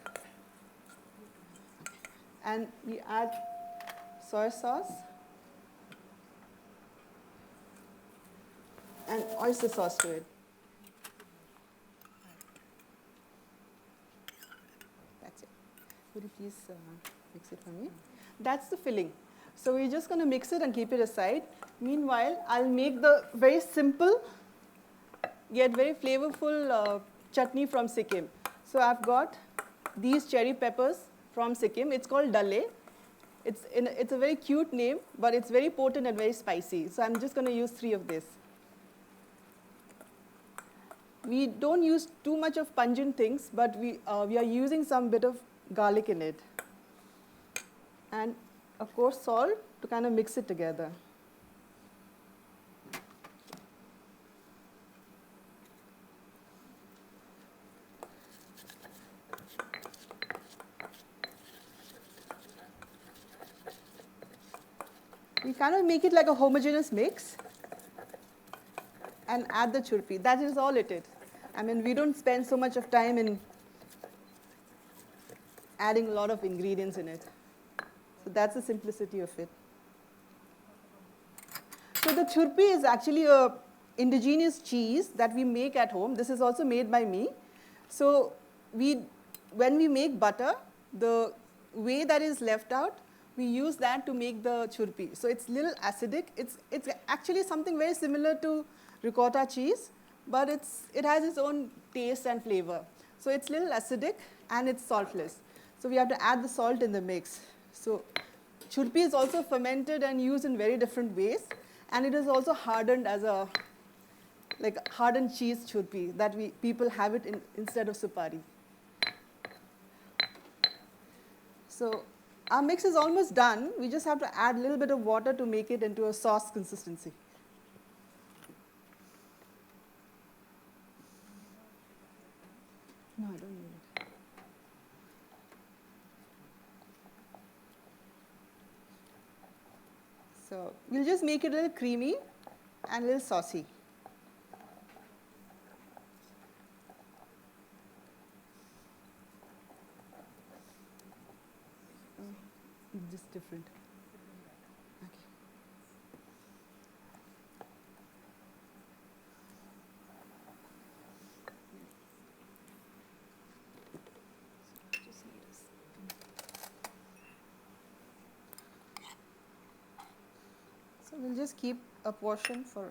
and we add soy sauce and oyster sauce to it. That's it. Would you please mix it for me? That's the filling. So we're just going to mix it and keep it aside. Meanwhile, I'll make the very simple yet very flavorful chutney from Sikkim. So I've got these cherry peppers from Sikkim. It's called dalle. It's a very cute name, but it's very potent and very spicy. So I'm just going to use 3 of this. We don't use too much of pungent things, but we are using some bit of garlic in it. And of course, salt to kind of mix it together. We kind of make it like a homogeneous mix and add the churpi. That is all it is. I mean, we don't spend so much of time in adding a lot of ingredients in it. So that's the simplicity of it. So the churpi is actually a indigenous cheese that we make at home. This is also made by me. So when we make butter, the whey that is left out, we use that to make the churpi. So it's a little acidic. It's actually something very similar to ricotta cheese, but it has its own taste and flavor. So it's a little acidic and it's saltless. So we have to add the salt in the mix. So churpi is also fermented and used in very different ways, and it is also hardened as a hardened cheese churpi that people have it instead of supari. So our mix is almost done. We just have to add a little bit of water to make it into a sauce consistency. No, I don't need it. So we'll just make it a little creamy and a little saucy. Just different. Okay. So we'll just keep a portion for.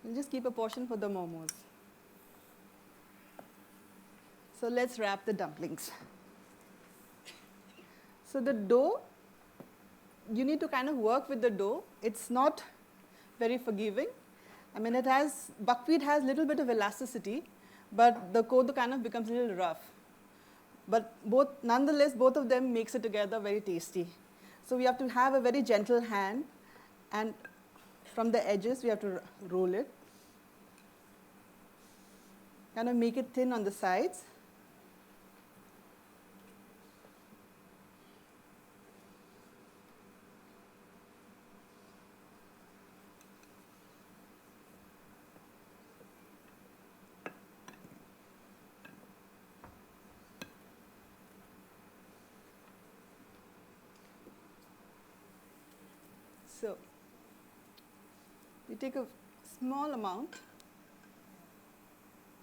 We'll just keep a portion for the momos. So let's wrap the dumplings. So the dough, you need to kind of work with the dough. It's not very forgiving. I mean, buckwheat has a little bit of elasticity, but the kodo kind of becomes a little rough. But nonetheless, both of them makes it together very tasty. So we have to have a very gentle hand, and from the edges, we have to roll it. Kind of make it thin on the sides. So you take a small amount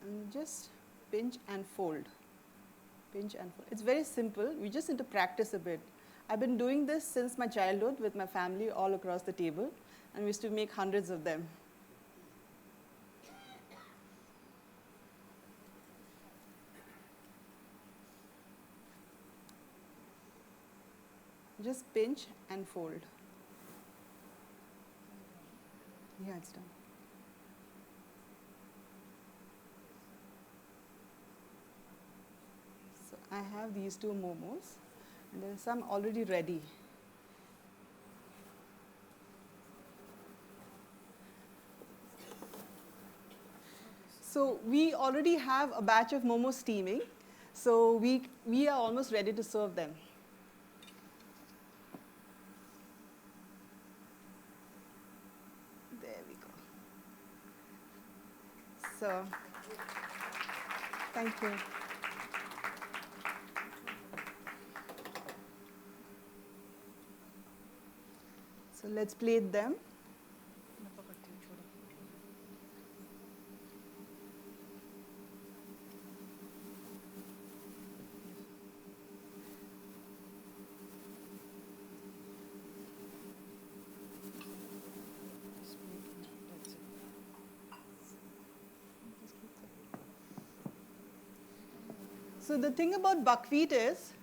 and just pinch and fold. Pinch and fold. It's very simple. We just need to practice a bit. I've been doing this since my childhood with my family all across the table, and we used to make hundreds of them. Just pinch and fold. Yeah, it's done. So I have these 2 momos, and there are some already ready. So we already have a batch of momos steaming, so we are almost ready to serve them. So, thank you. So let's plate them. So the thing about buckwheat is,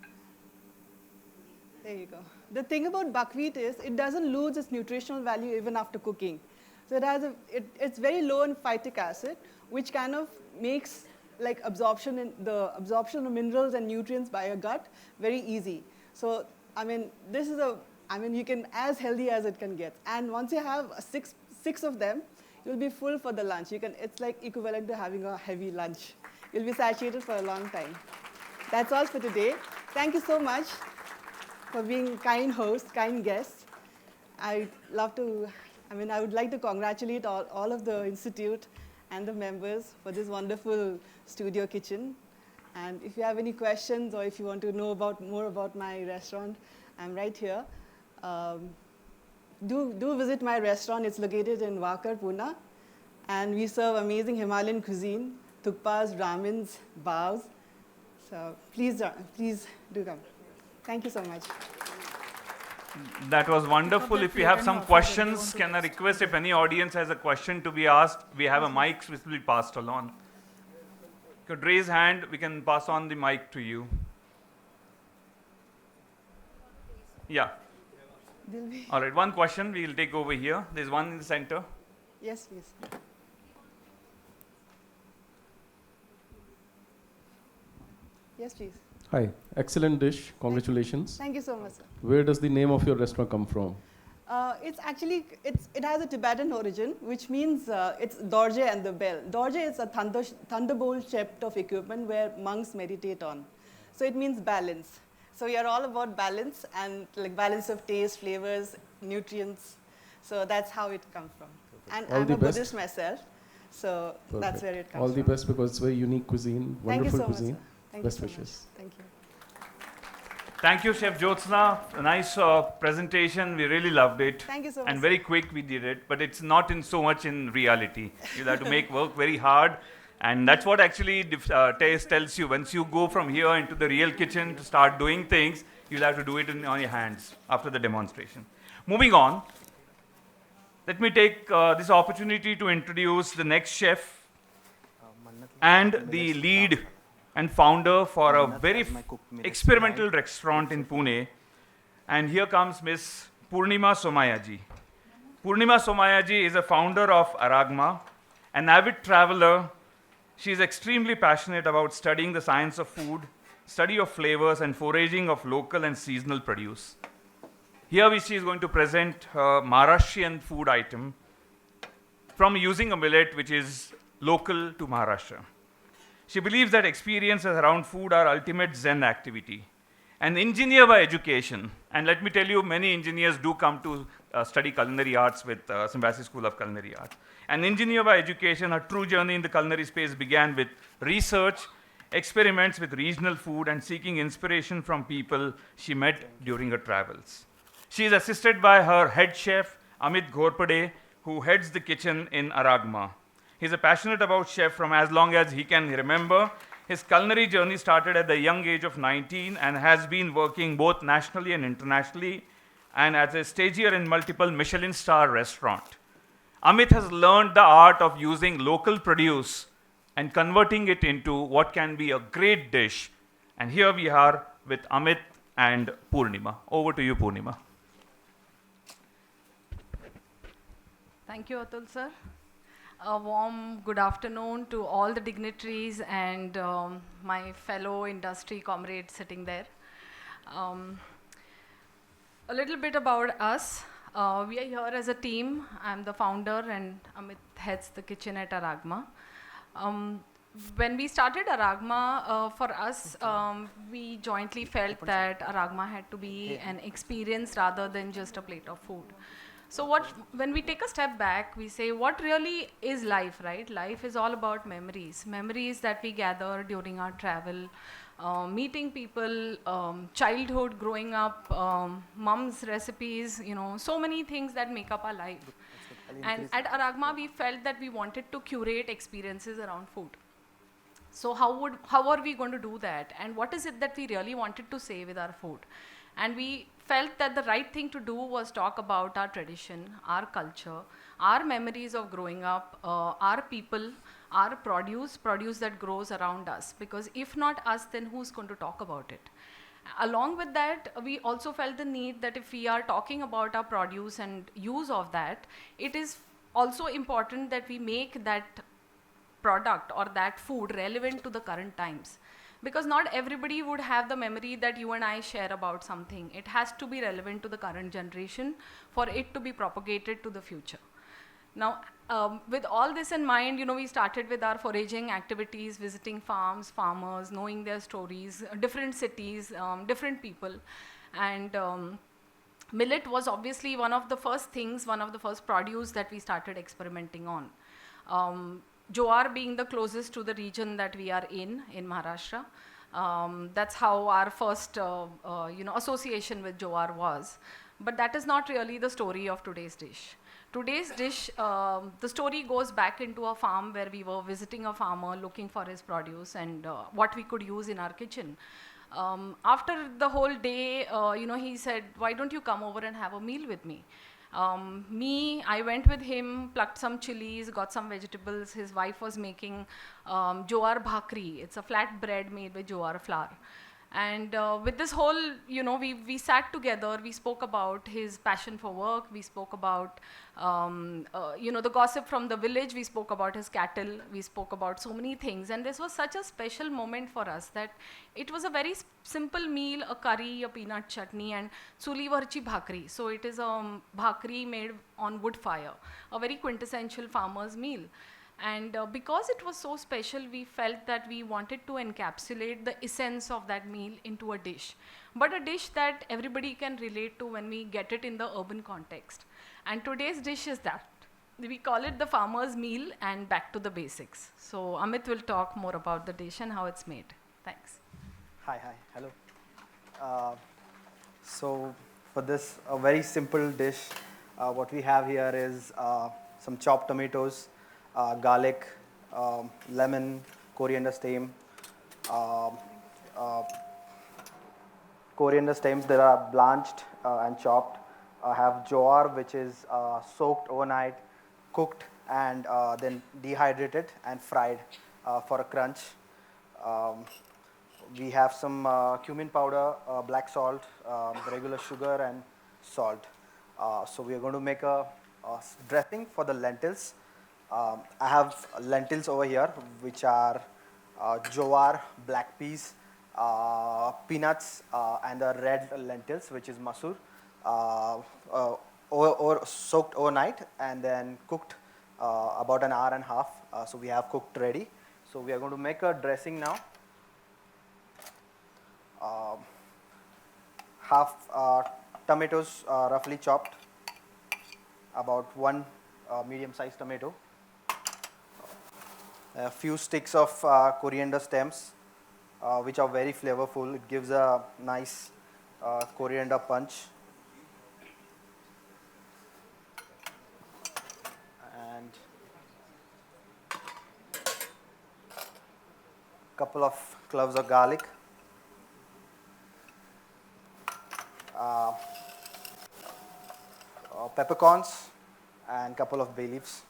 there you go. The thing about buckwheat is it doesn't lose its nutritional value even after cooking. So it's very low in phytic acid, which kind of makes like absorption of minerals and nutrients by your gut very easy. So I mean, you can as healthy as it can get. And once you have six of them, you'll be full for the lunch. It's like equivalent to having a heavy lunch. You'll be satiated for a long time. That's all for today. Thank you so much for being kind hosts, kind guests. I would like to congratulate all of the institute and the members for this wonderful studio kitchen. And if you have any questions or if you want to know more about my restaurant, I'm right here. Do visit my restaurant. It's located in Wakar, Pune. And we serve amazing Himalayan cuisine, thukpas, ramens, baos. So please do come. Thank you so much. That was wonderful. If you have some questions, can I request if any audience has a question to be asked, we have a mic which will be passed along. You could raise hand, we can pass on the mic to you. Yeah. All right, one question we will take over here. There's one in the center. Yes, please. Yes, please. Hi, excellent dish. Congratulations. Thank you so much, sir. Where does the name of your restaurant come from? It has a Tibetan origin, which means it's dorje and the bell. Dorje is a thunderbolt shaped of equipment where monks meditate on. So it means balance. So we are all about balance and like balance of taste, flavors, nutrients. So that's how it comes from. And I'm a Buddhist myself, so that's where it comes from. All the best because it's very unique cuisine, wonderful cuisine. Thank you so much, sir. Thank best you so wishes. much. Thank you. Thank you, Chef Jyotsna. A nice presentation. We really loved it. Thank you so much. And very quick we did it, but it's not in so much in reality. You'll have to make work very hard. And that's what actually taste tells you. Once you go from here into the real kitchen to start doing things, you'll have to do it on your hands after the demonstration. Moving on, let me take this opportunity to introduce the next chef and the lead and founder for a very experimental restaurant in Pune. And here comes Miss Purnima Somayaji. Purnima Somayaji is a founder of Aragma, an avid traveler. She is extremely passionate about studying the science of food, study of flavors, and foraging of local and seasonal produce. Here she is going to present her Maharashtrian food item from using a millet which is local to Maharashtra. She believes that experiences around food are ultimate Zen activity. An engineer by education, and let me tell you, many engineers do come to study culinary arts with Symbiosis School of Culinary Arts. An engineer by education, her true journey in the culinary space began with research, experiments with regional food, and seeking inspiration from people she met during her travels. She is assisted by her head chef, Amit Ghorpade, who heads the kitchen in Aragma. He's a passionate about chef from as long as he can remember. His culinary journey started at the young age of 19 and has been working both nationally and internationally and as a stagiaire in multiple Michelin star restaurants. Amit has learned the art of using local produce and converting it into what can be a great dish. And here we are with Amit and Purnima. Over to you, Purnima. Thank you, Atul sir. A warm good afternoon to all the dignitaries and my fellow industry comrades sitting there. A little bit about us. We are here as a team. I'm the founder and Amit heads the kitchen at Aragma. When we started Aragma, for us, we jointly felt that Aragma had to be an experience rather than just a plate of food. So when we take a step back, we say, what really is life, right? Life is all about memories. Memories that we gather during our travel, meeting people, childhood, growing up, mom's recipes, so many things that make up our life. And at Aragma, we felt that we wanted to curate experiences around food. So how are we going to do that? And what is it that we really wanted to say with our food? And we felt that the right thing to do was talk about our tradition, our culture, our memories of growing up, our people, our produce that grows around us, because if not us, then who's going to talk about it? Along with that, we also felt the need that if we are talking about our produce and use of that, it is also important that we make that product or that food relevant to the current times. Because not everybody would have the memory that you and I share about something. It has to be relevant to the current generation for it to be propagated to the future. Now, with all this in mind, we started with our foraging activities, visiting farms, farmers, knowing their stories, different cities, different people. And millet was obviously one of the first things, one of the first produce that we started experimenting on. Jowar being the closest to the region that we are in Maharashtra. That's how our first association with jowar was. But that is not really the story of today's dish. Today's dish, the story goes back into a farm where we were visiting a farmer looking for his produce and what we could use in our kitchen. After the whole day, he said, "Why don't you come over and have a meal with me?" I went with him, plucked some chilies, got some vegetables. His wife was making jowar bhakri. It's a flat bread made with jowar flour. And with this whole, we sat together, we spoke about his passion for work, we spoke about, the gossip from the village, we spoke about his cattle, we spoke about so many things. And this was such a special moment for us that it was a very simple meal, a curry, a peanut chutney, and sulivarchi bhakri. So it is a bhakri made on wood fire, a very quintessential farmer's meal. And because it was so special, we felt that we wanted to encapsulate the essence of that meal into a dish, but a dish that everybody can relate to when we get it in the urban context. And today's dish is that. We call it the farmer's meal and back to the basics. So Amit will talk more about the dish and how it's made. Thanks. Hi, hello. So for this, a very simple dish, what we have here is some chopped tomatoes, garlic, lemon, coriander stem. Coriander stems that are blanched and chopped. I have jowar, which is soaked overnight, cooked, and then dehydrated and fried for a crunch. We have some cumin powder, black salt, regular sugar, and salt. So we are going to make a dressing for the lentils. I have lentils over here, which are jowar, black peas, peanuts, and the red lentils, which is masoor, soaked overnight and then cooked about an hour and a half. So we have cooked ready. So we are going to make a dressing now. Half tomatoes roughly chopped, about one medium-sized tomato. A few sticks of coriander stems, which are very flavorful. It gives a nice coriander punch. And a couple of cloves of garlic. Peppercorns and couple of bay leaves.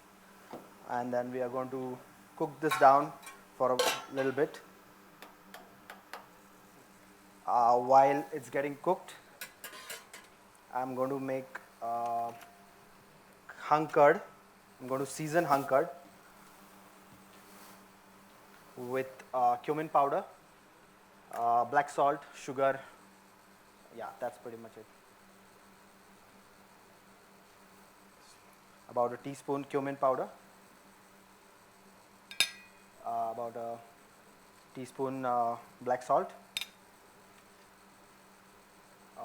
And then we are going to cook this down for a little bit. While it's getting cooked, I'm going to make hung curd. I'm going to season hung curd with cumin powder, black salt, sugar. Yeah, that's pretty much it. About a teaspoon cumin powder. About a teaspoon black salt,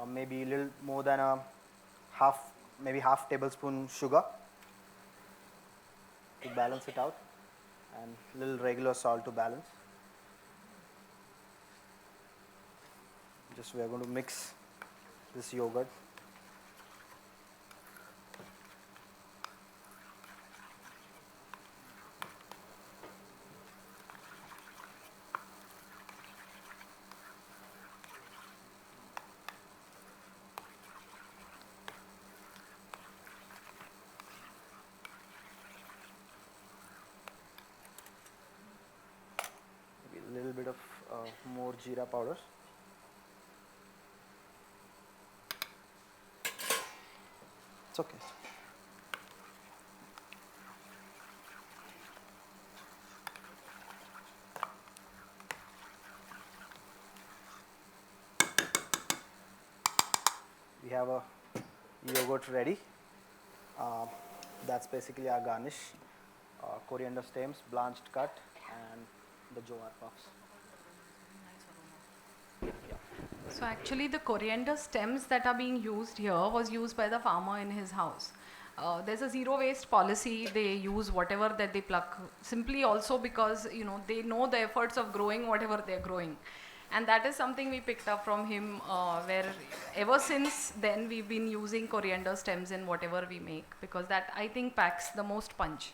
maybe a little more than maybe half tablespoon sugar to balance it out, and a little regular salt to balance. We are going to mix this yogurt. bit of more jeera powder. It's okay. We have a yogurt ready. That's basically our garnish. Coriander stems, blanched cut, and the jowar puffs. So actually the coriander stems that are being used here was used by the farmer in his house. There's a zero waste policy. They use whatever that they pluck, simply also because they know the efforts of growing whatever they're growing. And that is something we picked up from him, where ever since then we've been using coriander stems in whatever we make, because that I think packs the most punch.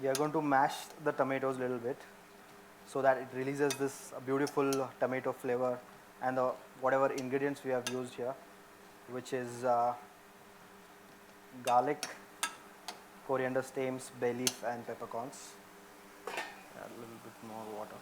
We are going to mash the tomatoes a little bit so that it releases this beautiful tomato flavor and whatever ingredients we have used here, which is garlic, coriander stems, bay leaf, and peppercorns. Add a little bit more water.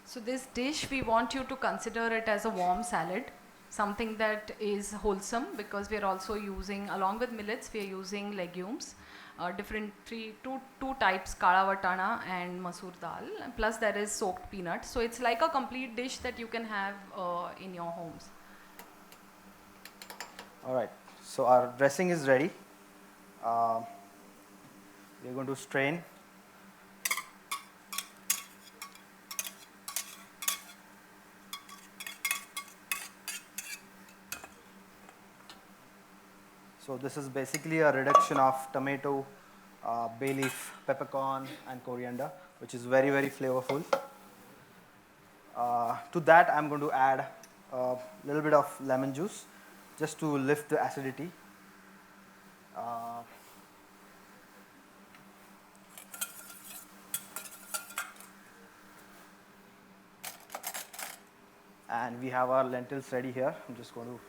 So this dish, we want you to consider it as a warm salad, something that is wholesome, because we are also using, along with millets, we are using legumes, two types, kala vatana and masoor dal, and plus there is soaked peanuts. So it's like a complete dish that you can have in your homes. All right, so our dressing is ready. We're going to strain. So this is basically a reduction of tomato, bay leaf, peppercorn, and coriander, which is very, very flavorful. To that, I'm going to add a little bit of lemon juice just to lift the acidity. And we have our lentils ready here. I'm just going to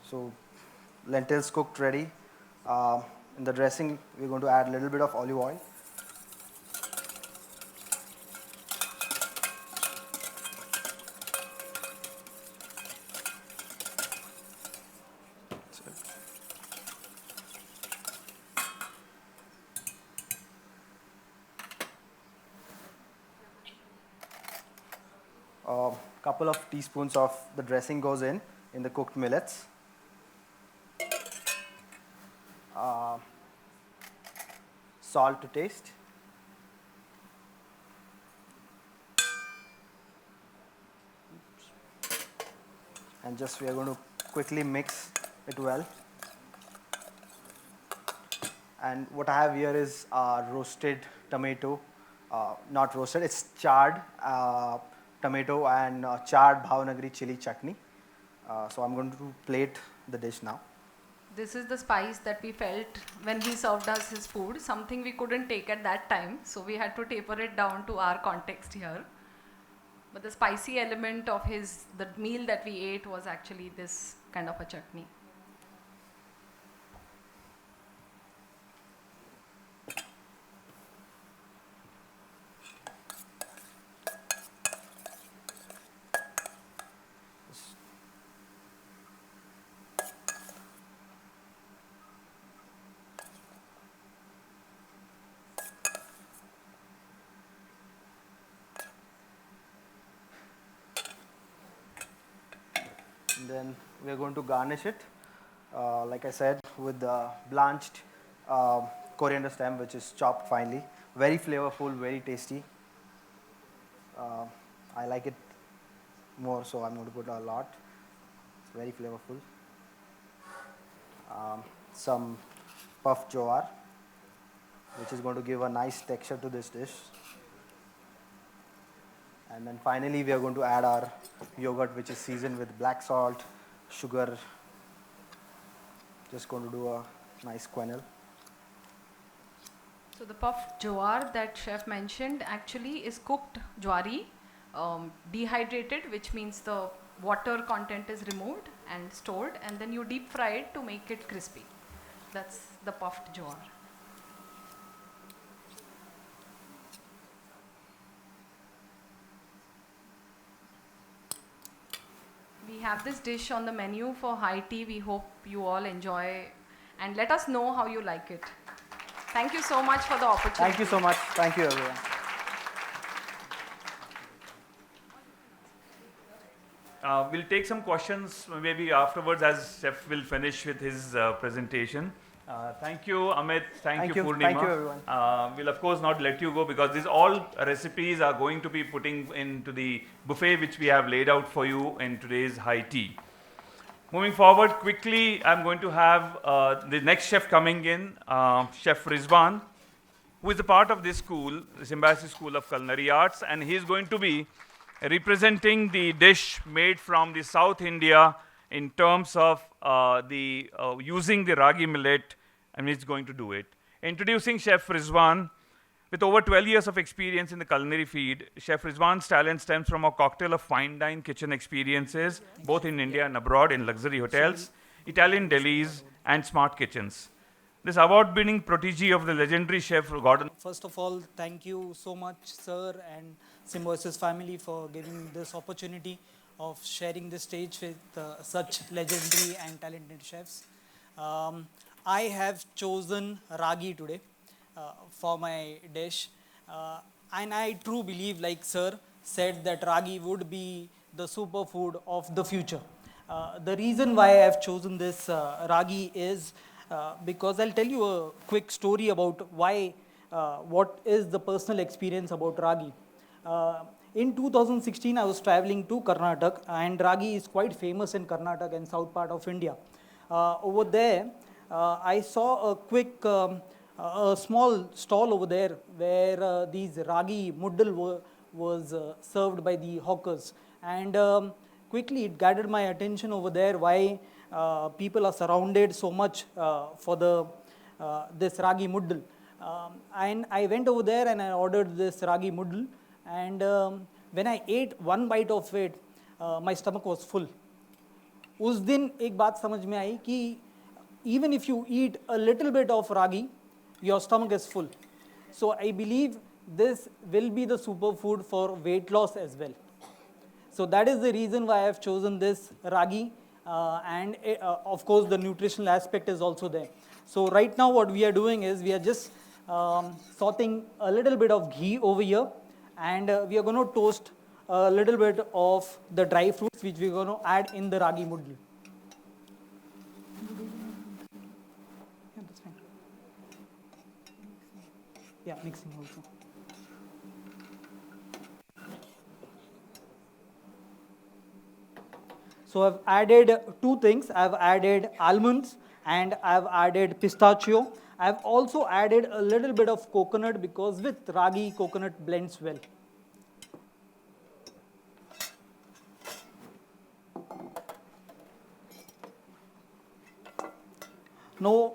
So lentils cooked ready. In the dressing, we're going to add a little bit of olive oil. Couple of teaspoons of the dressing goes in the cooked millets. Salt to taste. And just we are going to quickly mix it well. And what I have here is roasted tomato, not roasted, it's charred tomato and charred Bhavanagari chili chutney. So I'm going to plate the dish now. This is the spice that we felt when he served us his food, something we couldn't take at that time, so we had to taper it down to our context here. But the spicy element of the meal that we ate was actually this kind of a chutney. And then we are going to garnish it, like I said, with the blanched coriander stem, which is chopped finely. Very flavorful, very tasty. I like it more, so I'm going to put a lot. It's very flavorful. Some puff jowar, which is going to give a nice texture to this dish. And then finally we are going to add our yogurt, which is seasoned with black salt, sugar. Just going to do a nice quenelle. So the puffed jowar that chef mentioned actually is cooked jowari, dehydrated, which means the water content is removed and stored, and then you deep fry it to make it crispy. That's the puffed jowar. We have this dish on the menu for high tea. We hope you all enjoy and let us know how you like it. Thank you so much for the opportunity. Thank you so much. Thank you, everyone. We'll take some questions maybe afterwards as Chef will finish with his presentation. Thank you, Amit. Thank you, Purnima. Thank you, everyone. We'll of course not let you go because these all recipes are going to be putting into the buffet which we have laid out for you in today's high tea. Moving forward quickly, I'm going to have the next chef coming in, Chef Rizwan, who is a part of this school, the Symbiosis School of Culinary Arts, and he is going to be representing the dish made from the South India in terms of using the ragi millet, and he's going to do it. Introducing Chef Rizwan. With over 12 years of experience in the culinary field, Chef Rizwan's talent stems from a cocktail of fine dine kitchen experiences, both in India and abroad in luxury hotels, Italian delis, and smart kitchens. This award-winning protege of the legendary chef Gordon. First of all, thank you so much, sir, and Symbiosis family for giving this opportunity of sharing the stage with such legendary and talented chefs. I have chosen ragi today for my dish, and I truly believe, like sir said, that ragi would be the superfood of the future. The reason why I have chosen this ragi is because I'll tell you a quick story about why, what is the personal experience about ragi. In 2016, I was traveling to Karnataka, and ragi is quite famous in Karnataka and south part of India. Over there, I saw a quick, a small stall over there where these ragi muddal was served by the hawkers, and quickly it gathered my attention over there why people are surrounded so much for the this ragi muddal. And I went over there and I ordered this ragi muddal, and when I ate one bite of it, my stomach was full. उस दिन एक बात समझ में आई कि even if you eat a little bit of ragi, your stomach is full. So I believe this will be the superfood for weight loss as well. So that is the reason why I have chosen this ragi, and of course the nutritional aspect is also there. So right now what we are doing is we are just sauteing a little bit of ghee over here, and we are going to toast a little bit of the dry fruits which we are going to add in the ragi muddal. Yeah, that's fine. Yeah, mixing also. So I've added two things. I've added almonds and I've added pistachio. I've also added a little bit of coconut because with ragi, coconut blends well. Now,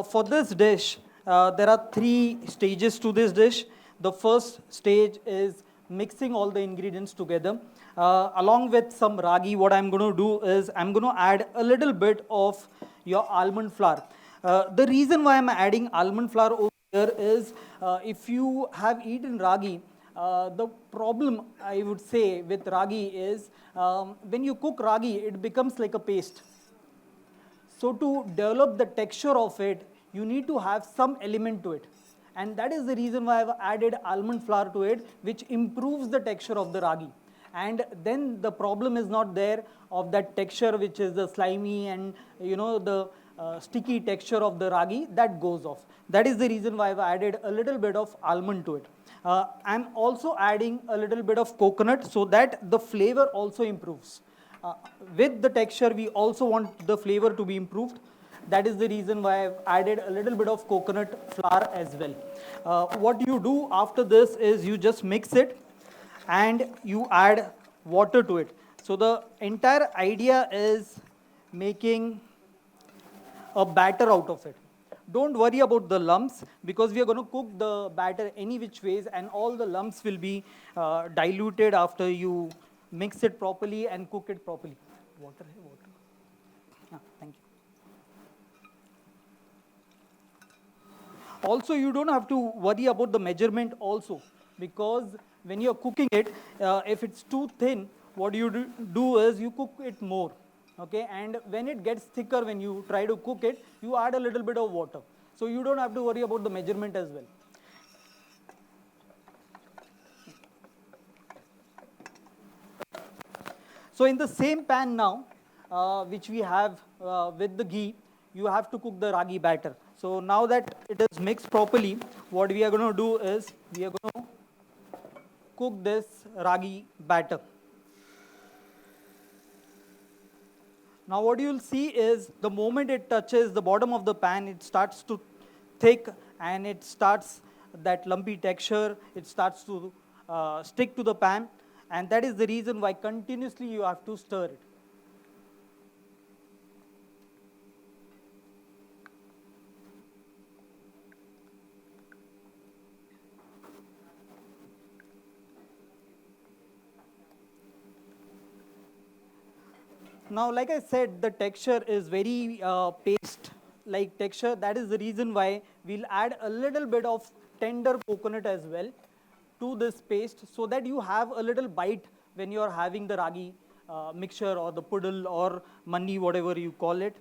for this dish, there are 3 stages to this dish. The first stage is mixing all the ingredients together. Along with some ragi, what I'm going to do is I'm going to add a little bit of your almond flour. The reason why I'm adding almond flour over here is if you have eaten ragi, the problem I would say with ragi is when you cook ragi, it becomes like a paste. So to develop the texture of it, you need to have some element to it. And that is the reason why I've added almond flour to it, which improves the texture of the ragi. And then the problem is not there of that texture, which is the slimy and the sticky texture of the ragi, that goes off. That is the reason why I've added a little bit of almond to it. I'm also adding a little bit of coconut so that the flavor also improves. With the texture, we also want the flavor to be improved. That is the reason why I've added a little bit of coconut flour as well. What you do after this is you just mix it, and you add water to it. So the entire idea is making a batter out of it. Don't worry about the lumps because we are going to cook the batter any which ways, and all the lumps will be diluted after you mix it properly and cook it properly. Water, water. Thank you. Also, you don't have to worry about the measurement also, because when you're cooking it, if it's too thin, what you do is you cook it more. Okay, and when it gets thicker, when you try to cook it, you add a little bit of water. So you don't have to worry about the measurement as well. So in the same pan now, which we have with the ghee, you have to cook the ragi batter. So now that it is mixed properly, what we are going to do is we are going to cook this ragi batter. Now what you will see is the moment it touches the bottom of the pan, it starts to thick and it starts that lumpy texture, it starts to stick to the pan, and that is the reason why continuously you have to stir it. Now, like I said, the texture is very paste-like texture. That is the reason why we'll add a little bit of tender coconut as well to this paste, so that you have a little bite when you're having the ragi mixture or the pudal or mani, whatever you call it.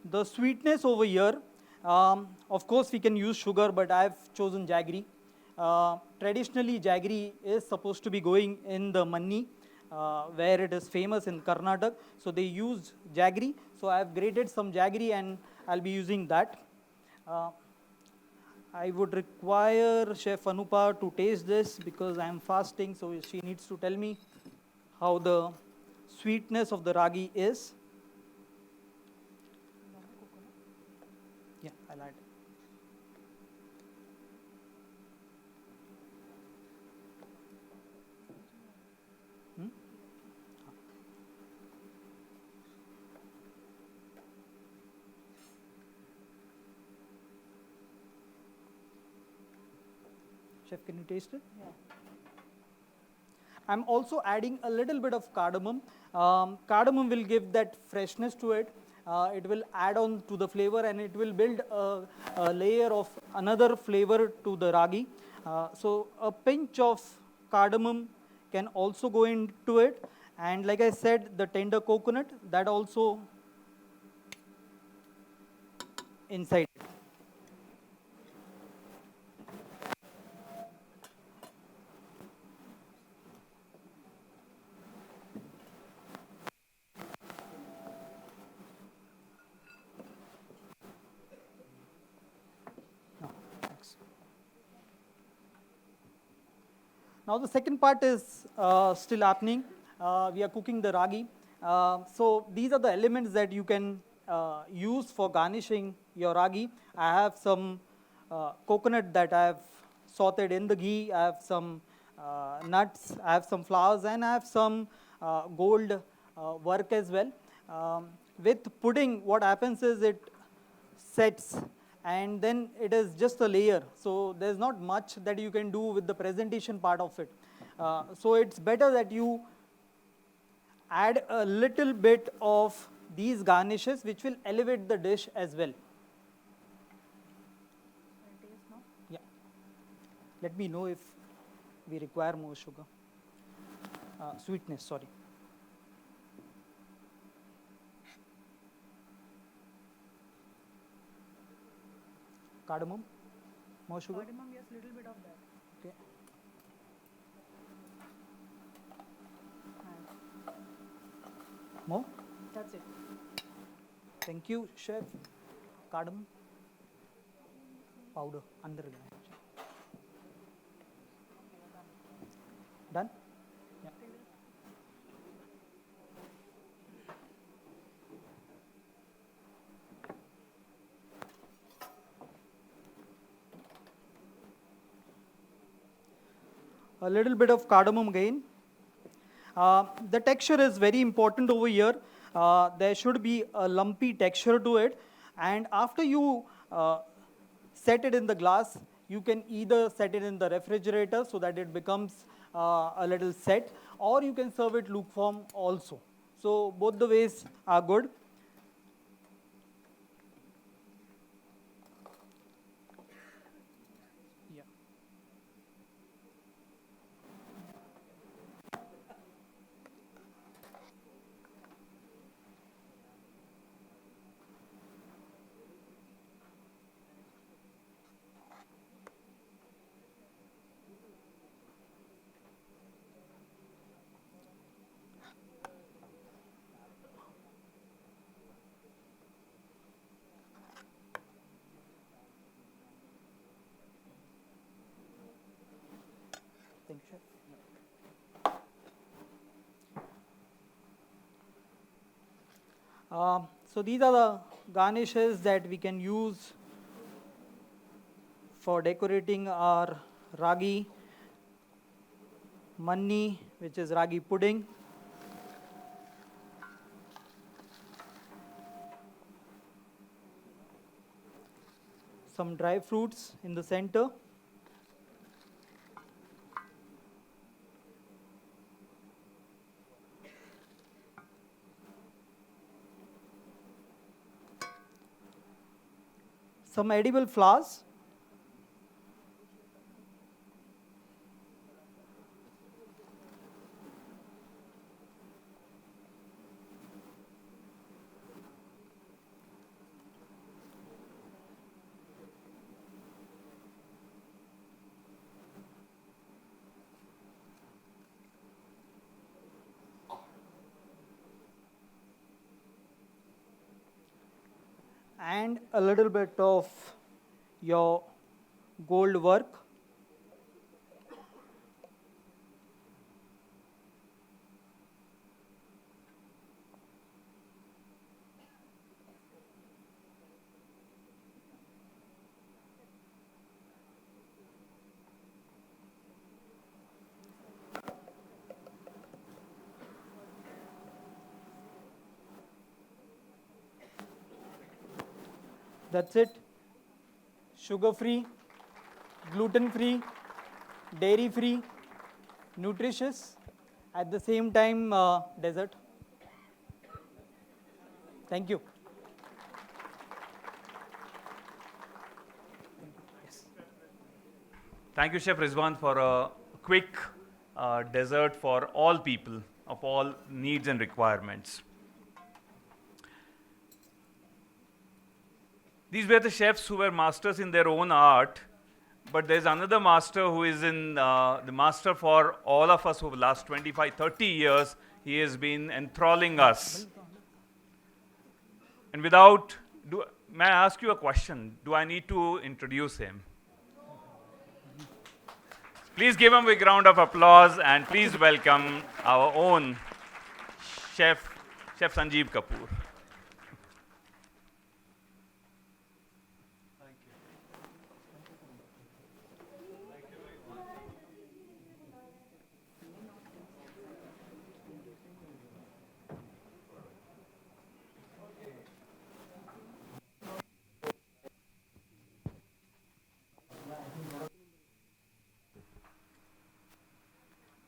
The sweetness over here, of course we can use sugar, but I've chosen jaggery. Traditionally, jaggery is supposed to be going in the mani, where it is famous in Karnataka. So they use jaggery. So I have grated some jaggery and I'll be using that. I would require Chef Anupa to taste this because I am fasting. So she needs to tell me how the sweetness of the ragi is. Yeah, I'll add. Chef, can you taste it? Yeah. I'm also adding a little bit of cardamom. Cardamom will give that freshness to it. It will add on to the flavor and it will build a layer of another flavor to the ragi. So a pinch of cardamom can also go into it. And like I said, the tender coconut, that also inside it. Now the second part is still happening. We are cooking the ragi. So these are the elements that you can use for garnishing your ragi. I have some coconut that I have sauteed in the ghee. I have some nuts. I have some flowers, and I have some gold work as well. With pudding, what happens is it sets, and then it is just a layer. So there's not much that you can do with the presentation part of it. So it's better that you add a little bit of these garnishes, which will elevate the dish as well. Yeah. Let me know if we require more sugar. Sweetness, sorry. Cardamom? More sugar? Cardamom, yes, little bit of that. Okay. More? That's it. Thank you, Chef. Cardamom powder under. Done? Yeah. a little bit of cardamom again. The texture is very important over here. There should be a lumpy texture to it. And after you set it in the glass, you can either set it in the refrigerator so that it becomes a little set, or you can serve it lukewarm also. So both the ways are good. Yeah. Thank you, Chef. So these are the garnishes that we can use for decorating our ragi manni, which is ragi pudding. Some dry fruits in the center. Some edible flowers. And a little bit of your gold work. That's it. Sugar-free, gluten-free, dairy-free, nutritious, at the same time dessert. Thank you. Yes. Thank you, Chef Rizwan, for a quick dessert for all people of all needs and requirements. These were the chefs who were masters in their own art, but there's another master who is in the master for all of us over the last 25, 30 years. He has been enthralling us. And may I ask you a question? Do I need to introduce him? Please give him a big round of applause and please welcome our own Chef Sanjeev Kapoor.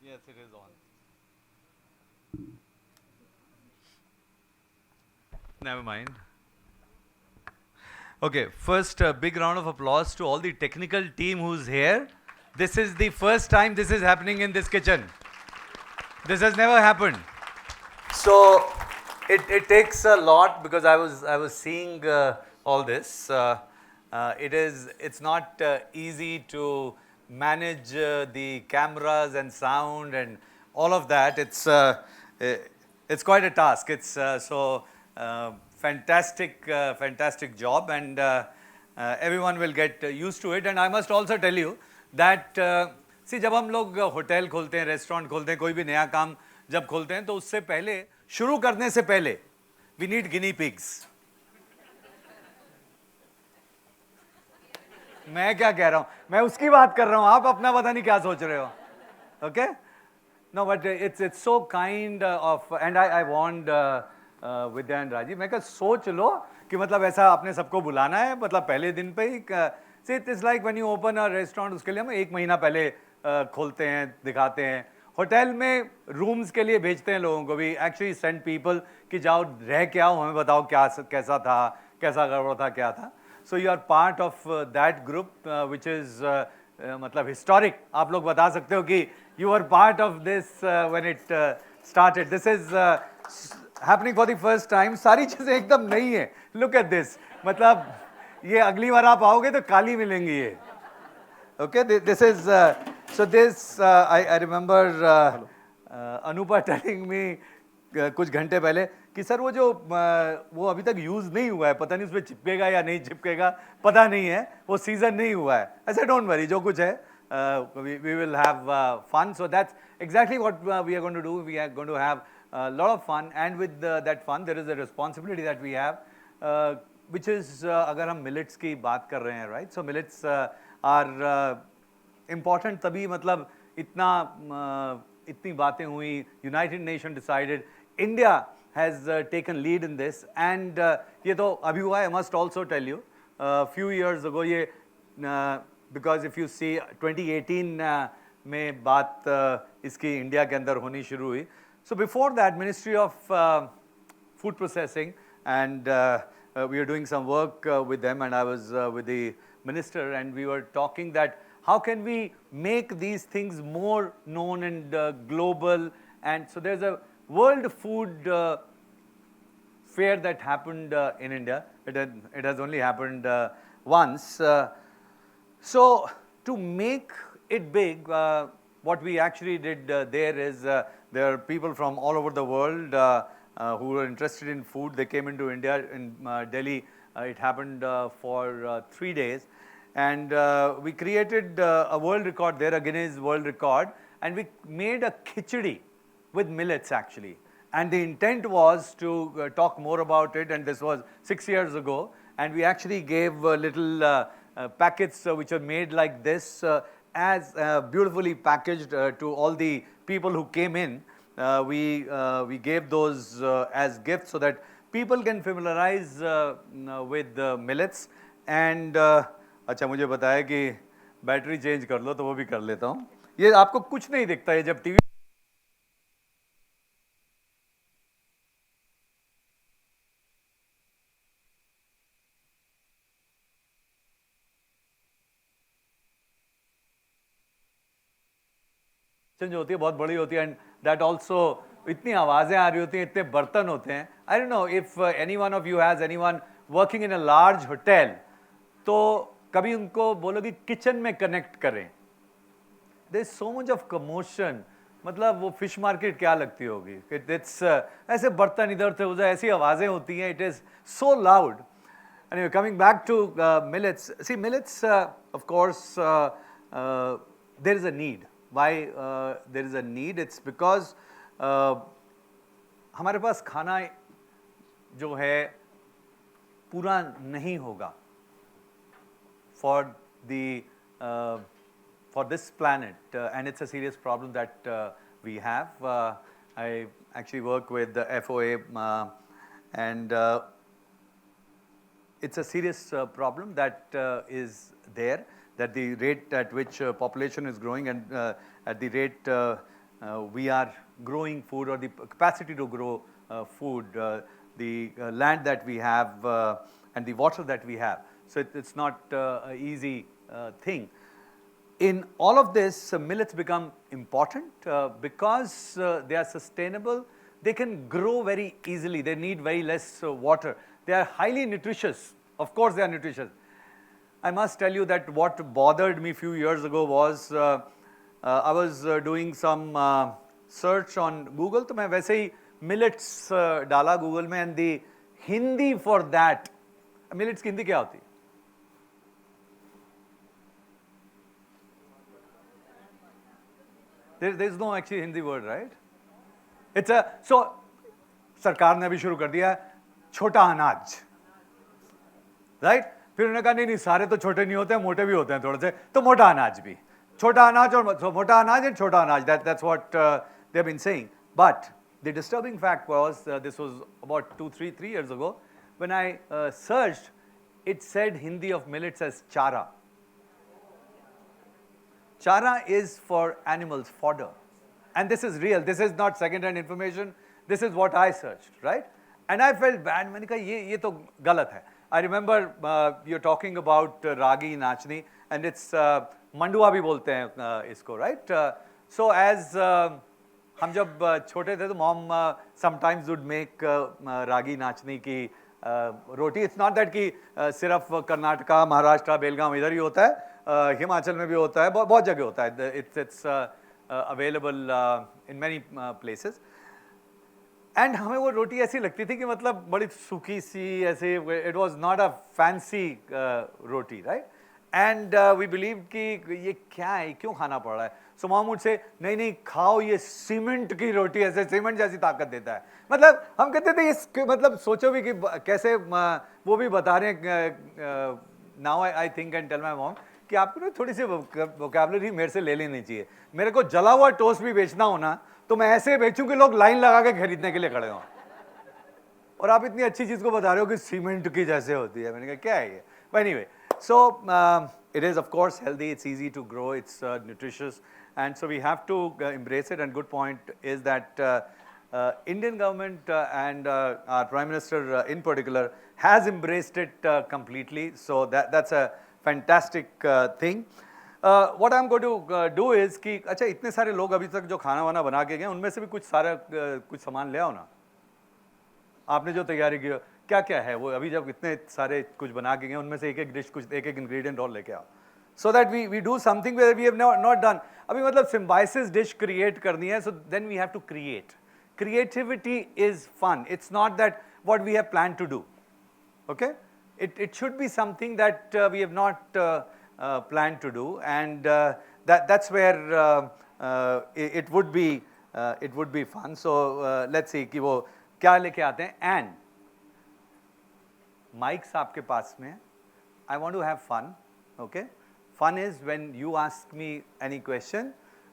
Yes, it is on. Never mind. Okay, first big round of applause to all the technical team who's here. This is the first time this is happening in this kitchen. This has never happened. So it takes a lot because I was seeing all this. It's not easy to manage the cameras and sound and all of that. It's quite a task. It's fantastic job, and everyone will get used to it. And I must also tell you that see, जब हम लोग hotel खोलते हैं, restaurant खोलते हैं, कोई भी नया काम जब खोलते हैं, तो उससे पहले शुरू करने से पहले we need guinea pigs. मैं क्या कह रहा हूँ, मैं उसकी बात कर रहा हूँ, आप अपना पता नहीं क्या सोच रहे हो. Okay? No, but it's so kind of, and I warned Vidya and Rajiv, मैं कहा सोच लो कि मतलब ऐसा आपने सबको बुलाना है, मतलब पहले दिन पे ही, see it is like when you open a restaurant, उसके लिए हम 1 महीना पहले खोलते हैं, दिखाते हैं. होटल में रूम्स के लिए भेजते हैं लोगों को भी, एक्चुअली सेंड पीपल कि जाओ रह के आओ, हमें बताओ क्या कैसा था, कैसा गड़बड़ था, क्या था. So you are part of that group which is मतलब हिस्टोरिक. आप लोग बता सकते हो कि you were part of this when it started. This is happening for the first time. सारी चीज़ें एकदम नई है. Look at this. मतलब ये अगली बार आप आओगे तो काली मिलेंगी ये. Okay, this is so this I remember Anupa telling me कुछ घंटे पहले कि सर वो अभी तक यूज़ नहीं हुआ है, पता नहीं उसमें चिपकेगा या नहीं चिपकेगा, पता नहीं है, वो सीज़न नहीं हुआ है. ऐसे डोंट वरी, जो कुछ है we will have fun. So that's exactly what we are going to do. We are going to have a lot of fun, and with that fun there is a responsibility that we have, which is अगर हम millets की बात कर रहे हैं, right? So millets are important. तभी मतलब इतनी बातें हुई. United Nations decided. India has taken lead in this, and ये तो अभी हुआ है. I must also tell you, a few years ago ये because if you see 2018 में बात इसकी इंडिया के अंदर होनी शुरू हुई. So before that, Ministry of Food Processing, and we were doing some work with them, and I was with the minister, and we were talking that how can we make these things more known and global. And so there's a World Food Fair that happened in India. It has only happened once. So to make it big, what we actually did there is there are people from all over the world who were interested in food. They came into India, in Delhi. It happened for 3 days, and we created a world record there, a Guinness World Record, and we made a khichdi with millets actually. And the intent was to talk more about it, and this was 6 years ago, and we actually gave little packets which are made like this as beautifully packaged to all the people who came in. We gave those as gifts so that people can familiarize with millets. And अच्छा मुझे बताया कि battery change कर लो, तो वो भी कर लेता हूँ. ये आपको कुछ नहीं दिखता है जब टीवी जो होती है बहुत बड़ी होती है, एंड दैट ऑल्सो इतनी आवाज़ें आ रही होती हैं, इतने बर्तन होते हैं. I don't know if any one of you has any one working in a large hotel, तो कभी उनको बोलो कि किचन में कनेक्ट करें. There is so much of commotion. मतलब वो फिश मार्केट क्या लगती होगी, इट्स ऐसे बर्तन इधर से उधर, ऐसी आवाज़ें होती हैं, it is so loud. Anyway, coming back to millets. See, millets, of course, there is a need. Why there is a need? It's because हमारे पास खाना जो है पूरा नहीं होगा for this planet, and it's a serious problem that we have. I actually work with the FOA, and it's a serious problem that is there. That the rate at which population is growing, and at the rate we are growing food, or the capacity to grow food, the land that we have and the water that we have. So it's not an easy thing. In all of this, millets become important because they are sustainable. They can grow very easily. They need very less water. They are highly nutritious. Of course, they are nutritious. I must tell you that what bothered me a few years ago was I was doing some search on Google, तो मैं वैसे ही millets डाला Google में, and the Hindi for that, millets की हिंदी क्या होती है? There is no actually Hindi word, right? It's a, so सरकार ने भी शुरू कर दिया छोटा अनाज, right? फिर उन्होंने कहा नहीं सारे तो छोटे नहीं होते हैं, मोटे भी होते हैं थोड़े से, तो मोटा अनाज भी. छोटा अनाज और मोटा अनाज and छोटा अनाज. That's what they have been saying. But the disturbing fact was, this was about 3 years ago, when I searched, it said Hindi of millets as chara. Chara is for animals, fodder. And this is real. This is not second-hand information. This is what I searched, right? And I felt bad. मैंने कहा ये तो गलत है. I remember you're talking about ragi nachni, and it's मंडुआ भी बोलते हैं इसको, right? So as हम जब छोटे थे तो mom sometimes would make ragi nachni की रोटी. It's not that कि सिर्फ कर्नाटका, महाराष्ट्र, बेलगाम इधर ही होता है, हिमाचल में भी होता है, बहुत जगह होता है. It's available in many places. And हमें वो रोटी ऐसी लगती थी कि मतलब बड़ी सूखी सी ऐसे, it was not a fancy roti, right? And we believe कि ये क्या है, क्यों खाना पड़ रहा है. सो मॉम मुझसे नहीं खाओ, ये सीमेंट की रोटी, ऐसे सीमेंट जैसी ताकत देता है. मतलब हम कहते थे ये, मतलब सोचो भी कि कैसे वो भी बता रहे हैं. Now I think and tell my mom कि आपको ना थोड़ी सी वोकैबुलरी मेरे से ले लेनी चाहिए. मेरे को जला हुआ टोस्ट भी बेचना हो ना तो मैं ऐसे बेचूं कि लोग लाइन लगा के खरीदने के लिए खड़े हों, और आप इतनी अच्छी चीज को बता रहे हो कि सीमेंट की जैसे होती है. मैंने कहा क्या है ये. But anyway, so it is of course healthy, it's easy to grow, it's nutritious, and so we have to embrace it. And good point is that Indian government and our Prime Minister in particular has embraced it completely. So that's a fantastic thing. What I'm going to do is कि अच्छा इतने सारे लोग अभी तक जो खाना वाना बना के गए उनमें से भी कुछ सामान ले आओ ना. आपने जो तैयारी की क्या क्या है वो, अभी जब इतने सारे कुछ बना के गए उनमें से एक डिश, कुछ एक इंग्रेडिएंट और लेके आओ, so that we do something where we have not done. अभी मतलब symbiosis dish create करनी है, so then we have to create. Creativity is fun. It's not that what we have planned to do. Okay, it should be something that we have not planned to do, and that's where it would be fun. So let's see कि वो क्या लेके आते हैं. And mics आपके पास में. I want to have fun. Okay, fun is when you ask me any question,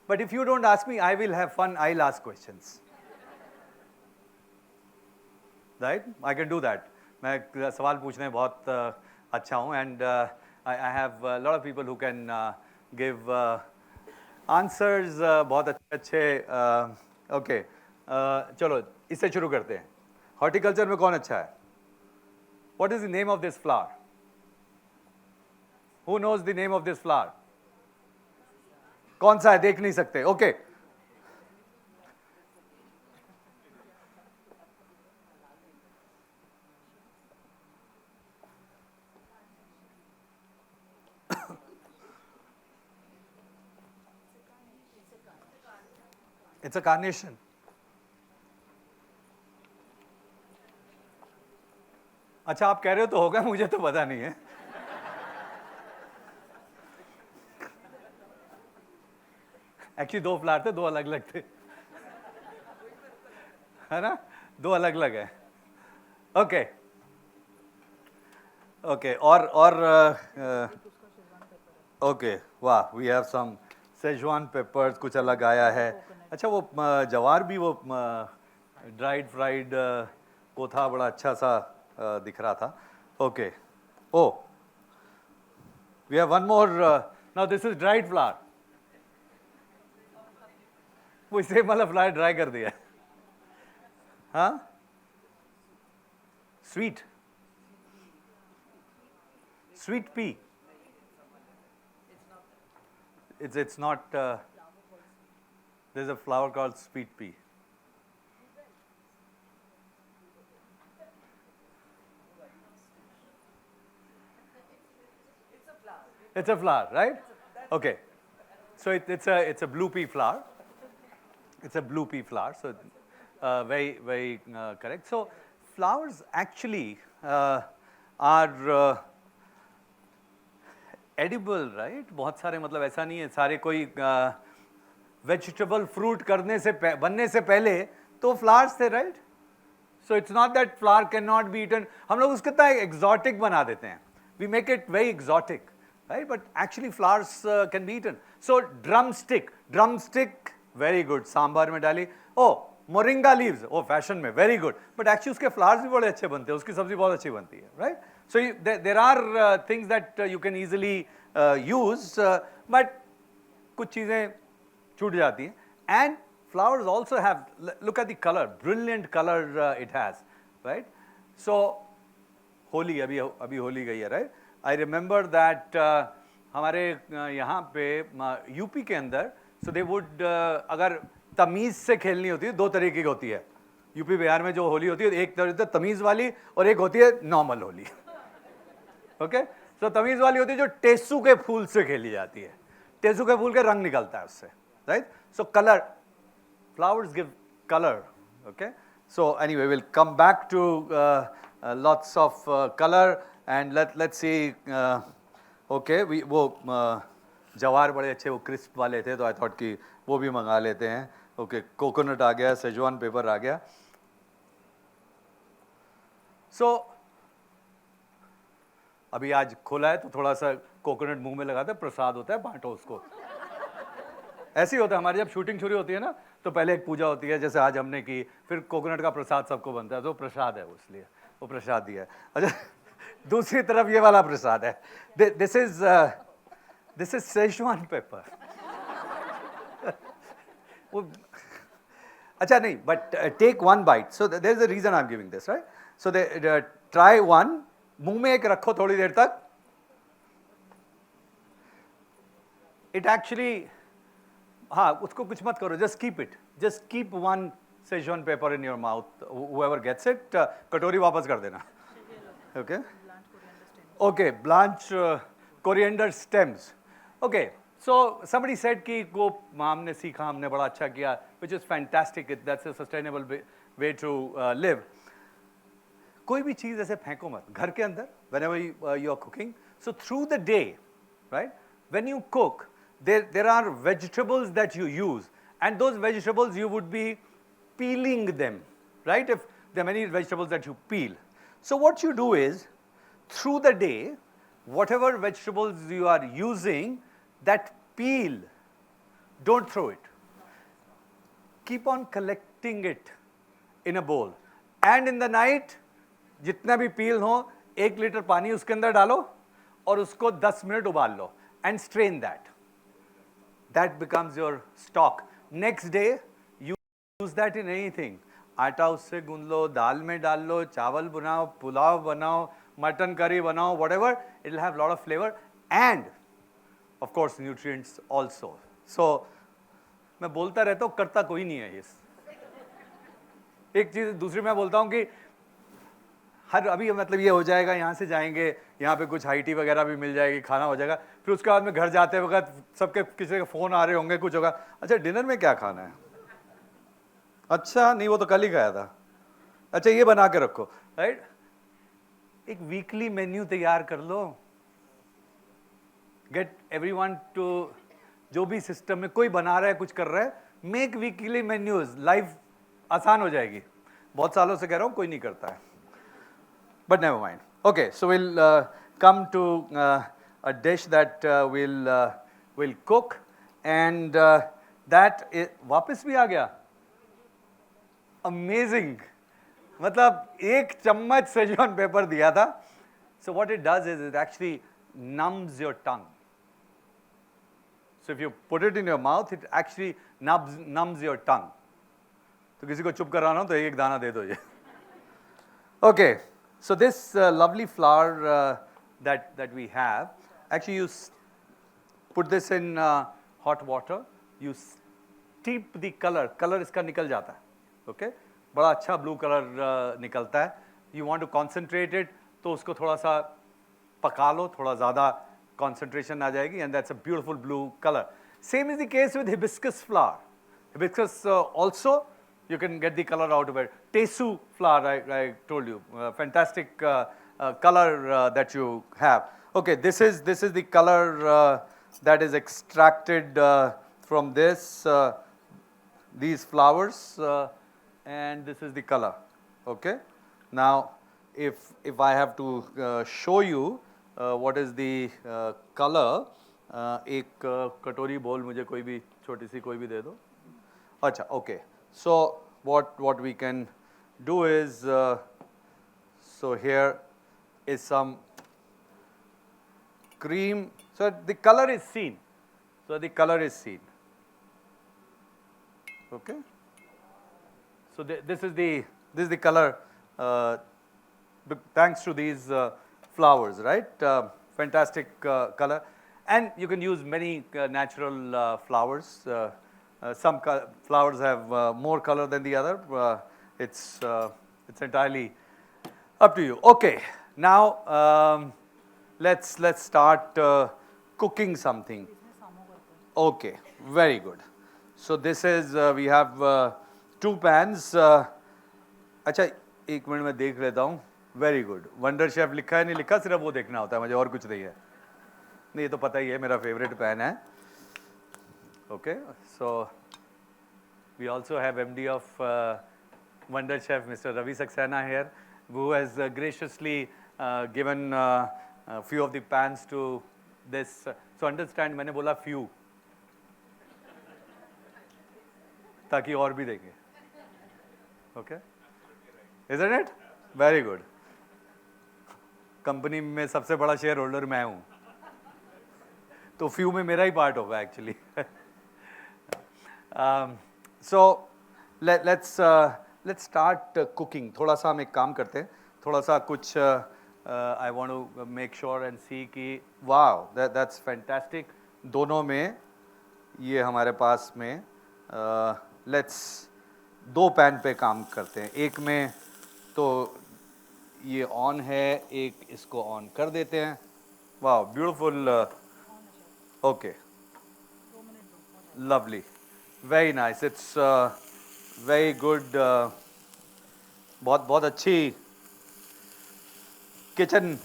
but if you don't ask me, I will have fun. I'll ask questions. Right? I can do that. मैं सवाल पूछने में बहुत अच्छा हूँ, and I have a lot of people who can give answers बहुत अच्छे. Okay, चलो इससे शुरू करते हैं. Horticulture में कौन अच्छा है? What is the name of this flower? Who knows the name of this flower? कौन सा है, देख नहीं सकते. Okay. It's a carnation. अच्छा आप कह रहे हो तो होगा, मुझे तो पता नहीं है. एक्चुअली 2 फ्लावर थे, 2 अलग अलग थे, है ना, 2 अलग अलग है. ओके ओके, और ओके, वाह, we have some Schezwan peppers, कुछ अलग आया है. अच्छा वो जवार भी वो ड्राइड फ्राइड वो था, बड़ा अच्छा सा दिख रहा था. Okay, oh we have one more. Now this is dried flower. वो इसे मतलब फ्लावर ड्राई कर दिया. हाँ, sweet pea. It's not. There's a flower called sweet pea. It's a flower, right? Okay. So it's a blue pea flower. It's a blue pea flower. So very correct. So flowers actually are edible, right? बहुत सारे, मतलब ऐसा नहीं है सारे कोई vegetable fruit बनने से पहले तो फ्लावर्स थे, right? So it's not that flower can not be eaten. हम लोग उसको इतना एक्सोटिक बना देते हैं. We make it very exotic. right? But actually flowers can be eaten. So drumstick, very good. Sambar में डाली. Oh, moringa leaves, oh fashion में, very good. But actually उसके flowers भी बड़े अच्छे बनते हैं, उसकी सब्जी बहुत अच्छी बनती है, right? So there are things that you can easily use, but कुछ चीजें छूट जाती हैं. And flowers also have, look at the color, brilliant color it has, right? So Holi अभी होली गई है, right? I remember that हमारे यहाँ पे यूपी के अंदर, so they would अगर तमीज से खेलनी होती है, दो तरीके की होती है. यूपी बिहार में जो होली होती है, एक तरह तमीज वाली और एक होती है नॉर्मल होली. ओके, सो तमीज वाली होती है जो टेसू के फूल से खेली जाती है. टेसू के फूल के रंग निकलता है उससे, right? So colour, flowers give color. Okay, so anyway, we'll come back to lots of color, and let's see. Okay, वो जवार बड़े अच्छे, वो क्रिस्प वाले थे, तो आई थॉट कि वो भी मंगा लेते हैं. ओके, कोकोनट आ गया, सेजवान पेपर आ गया. सो अभी आज खोला है तो थोड़ा सा कोकोनट मुंह में लगाते हैं, प्रसाद होता है, बांटो उसको. ऐसे ही होता है हमारी जब शूटिंग शुरू होती है ना, तो पहले एक पूजा होती है, जैसे आज हमने की, फिर कोकोनट का प्रसाद सबको बनता है, तो प्रसाद है, इसलिए वो प्रसाद दिया है. अच्छा, दूसरी तरफ ये वाला प्रसाद है. This is Schezwan pepper. अच्छा नहीं, but take one bite. So there is a reason I am giving this, right? So try one, मुंह में एक रखो थोड़ी देर तक. इट एक्चुअली, हाँ, उसको कुछ मत करो, just keep it, just keep one schezwan pepper in your mouth. whoever gets it, कटोरी वापस कर देना. Okay, okay, blanch coriander stems. Okay, so somebody said कि वो हमने सीखा, हमने बड़ा अच्छा किया, which is fantastic. That's a sustainable way to live. कोई भी चीज़ ऐसे फेंको मत घर के अंदर, whenever you are cooking. So through the day, right, when you cook, there are vegetables that you use, and those vegetables you would be peeling them, right? If there are many vegetables that you peel. So what you do is, through the day, whatever vegetables you are using, that peel, don't throw it. Keep on collecting it in a bowl. And in the night, जितना भी peel हो, 1 litre पानी उसके अंदर डालो और उसको 10 minute उबाल लो, and strain that. That becomes your stock. Next day, you use that in anything. आटा उससे गूंद लो, दाल में डाल लो, चावल बनाओ, पुलाव बनाओ, मटन करी बनाओ, whatever. It will have a lot of flavor and, of course, nutrients also. So, मैं बोलता रहता हूँ, करता कोई नहीं है ये. एक चीज़ दूसरी मैं बोलता हूँ कि हर अभी मतलब ये हो जाएगा, यहाँ से जाएंगे, यहाँ पे कुछ हाई टी वगैरह भी मिल जाएगी, खाना हो जाएगा, फिर उसके बाद में घर जाते वक्त सबके किसी के फ़ोन आ रहे होंगे, कुछ होगा, अच्छा डिनर में क्या खाना है, अच्छा नहीं वो तो कल ही खाया था, अच्छा ये बना के रखो, राइट? एक वीकली मेन्यू तैयार कर लो. गेट एवरीवन टू, जो भी सिस्टम में कोई बना रहा है, कुछ कर रहा है, मेक वीकली मेन्यूज. लाइफ आसान हो जाएगी. बहुत सालों से कह रहा हूँ, कोई नहीं करता है. But never mind. Okay, so we'll come to a dish that we'll cook, and that is, वापस भी आ गया. Amazing. मतलब एक चम्मच सेजवान पेपर दिया था. So what it does is it actually numbs your tongue. So if you put it in your mouth, it actually numbs your tongue. तो किसी को चुप कराना हो तो एक दाना दे दो ये. Okay. So this lovely flour that we have, actually you put this in hot water, you steep the color इसका निकल जाता है, okay? बड़ा अच्छा blue color निकलता है. You want to concentrate it, तो उसको थोड़ा सा पका लो, थोड़ा ज़्यादा concentration आ जाएगी, and that's a beautiful blue color. Same is the case with hibiscus flower. Hibiscus also, you can get the color out of it. Tesu flower, I told you, fantastic color that you have. Okay, this is the color that is extracted from these flowers, and this is the color. Okay, now if I have to show you what is the color. एक कटोरी बोल मुझे कोई भी छोटी सी कोई भी दे दो. अच्छा, okay. So what we can do is, so here is some cream. So the color is seen. So the color is seen. Okay. So this is the color. Thanks to these flowers, right? Fantastic color. And you can use many natural flowers. Some flowers have more color than the other. It's entirely up to you. Okay, now let's start cooking something. Okay, very good. So this is we have 2 pans. अच्छा, एक minute में देख लेता हूँ. Very good. Wonder Chef लिखा है नहीं लिखा, सिर्फ वो देखना होता है मुझे, और कुछ नहीं है. नहीं, ये तो पता ही है, मेरा favorite pan है. Okay, so we also have MD of Wonder Chef, Mr. Ravi Saxena here, who has graciously given a few of the pans to this. So understand, मैंने बोला few, ताकि और भी देंगे. Okay, isn't it? Very good. Company में सबसे बड़ा share holder मैं हूँ, तो few में मेरा ही पार्ट होगा actually. So let's start cooking. थोड़ा सा हम एक काम करते हैं, थोड़ा सा कुछ I want to make sure and see कि wow, that's fantastic. दोनों में ये हमारे पास में let's 2 पैन पे काम करते हैं. एक में तो ये ऑन है, एक इसको ऑन कर देते हैं. वाह, beautiful. Okay, lovely. Very nice. It's very good. बहुत अच्छी किचन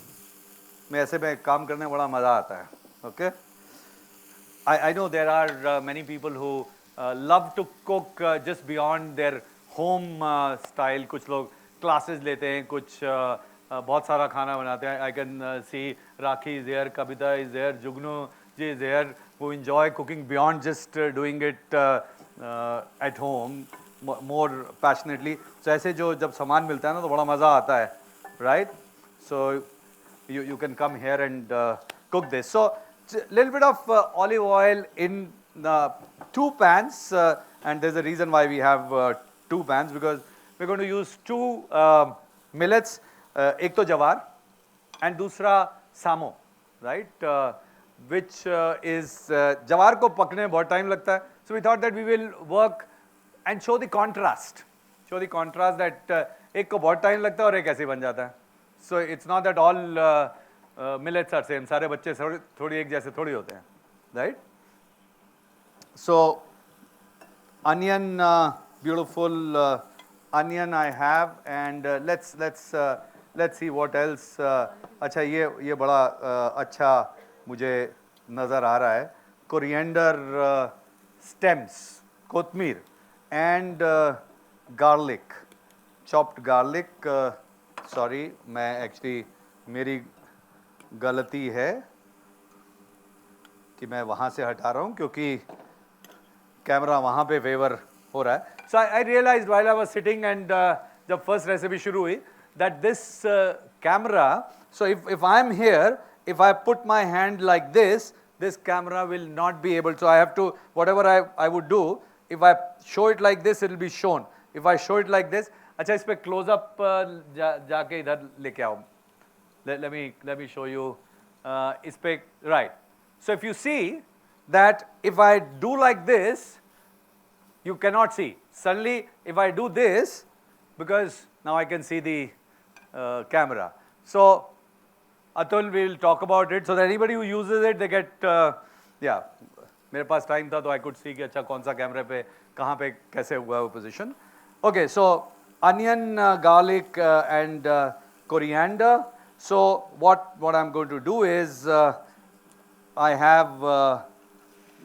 में ऐसे में काम करने में बड़ा मज़ा आता है. Okay. I know there are many people who love to cook just beyond their home style. कुछ लोग classes लेते हैं, कुछ बहुत सारा खाना बनाते हैं. I can see Rakhi is there, Kabita is there, Jugnu ji is there, who enjoy cooking beyond just doing it at home more passionately. So ऐसे जो जब सामान मिलता है ना तो बड़ा मज़ा आता है, right? So you can come here and cook this. So little bit of olive oil in the 2 pans, and there's a reason why we have 2 pans, because we're going to use 2 millets. एक तो जवार and दूसरा samo, right? Which is जवार को पकने में बहुत time लगता है. So we thought that we will work and show the contrast. Show the contrast that एक को बहुत टाइम लगता है और एक ऐसे बन जाता है. So it's not that all millets are same. सारे बच्चे थोड़ी एक जैसे थोड़ी होते हैं, right? So onion, beautiful onion I have, and let's see what else. अच्छा, ये बड़ा अच्छा मुझे नज़र आ रहा है. Coriander stems, कोतमीर, and garlic, chopped garlic. Sorry, मैं actually मेरी गलती है कि मैं वहाँ से हटा रहा हूँ क्योंकि कैमरा वहाँ पे फेवर हो रहा है. So I realized while I was sitting and जब first recipe शुरू हुई that this camera, so if I am here, if I put my hand like this camera will not be able. So I have to, whatever I would do, if I show it like this, it will be shown. If I show it like this, अच्छा इस पे close up जाके इधर लेके आओ. Let me show you. इस पे, right. So if you see that if I do like this, you cannot see. Suddenly, if I do this, because now I can see the camera. So Atul will talk about it, so that anybody who uses it, they get, yeah. मेरे पास time था तो I could see कि अच्छा कौन सा कैमरे पे कहाँ पे कैसे हुआ वो position. Okay, so onion, garlic, and coriander. So what I'm going to do is I have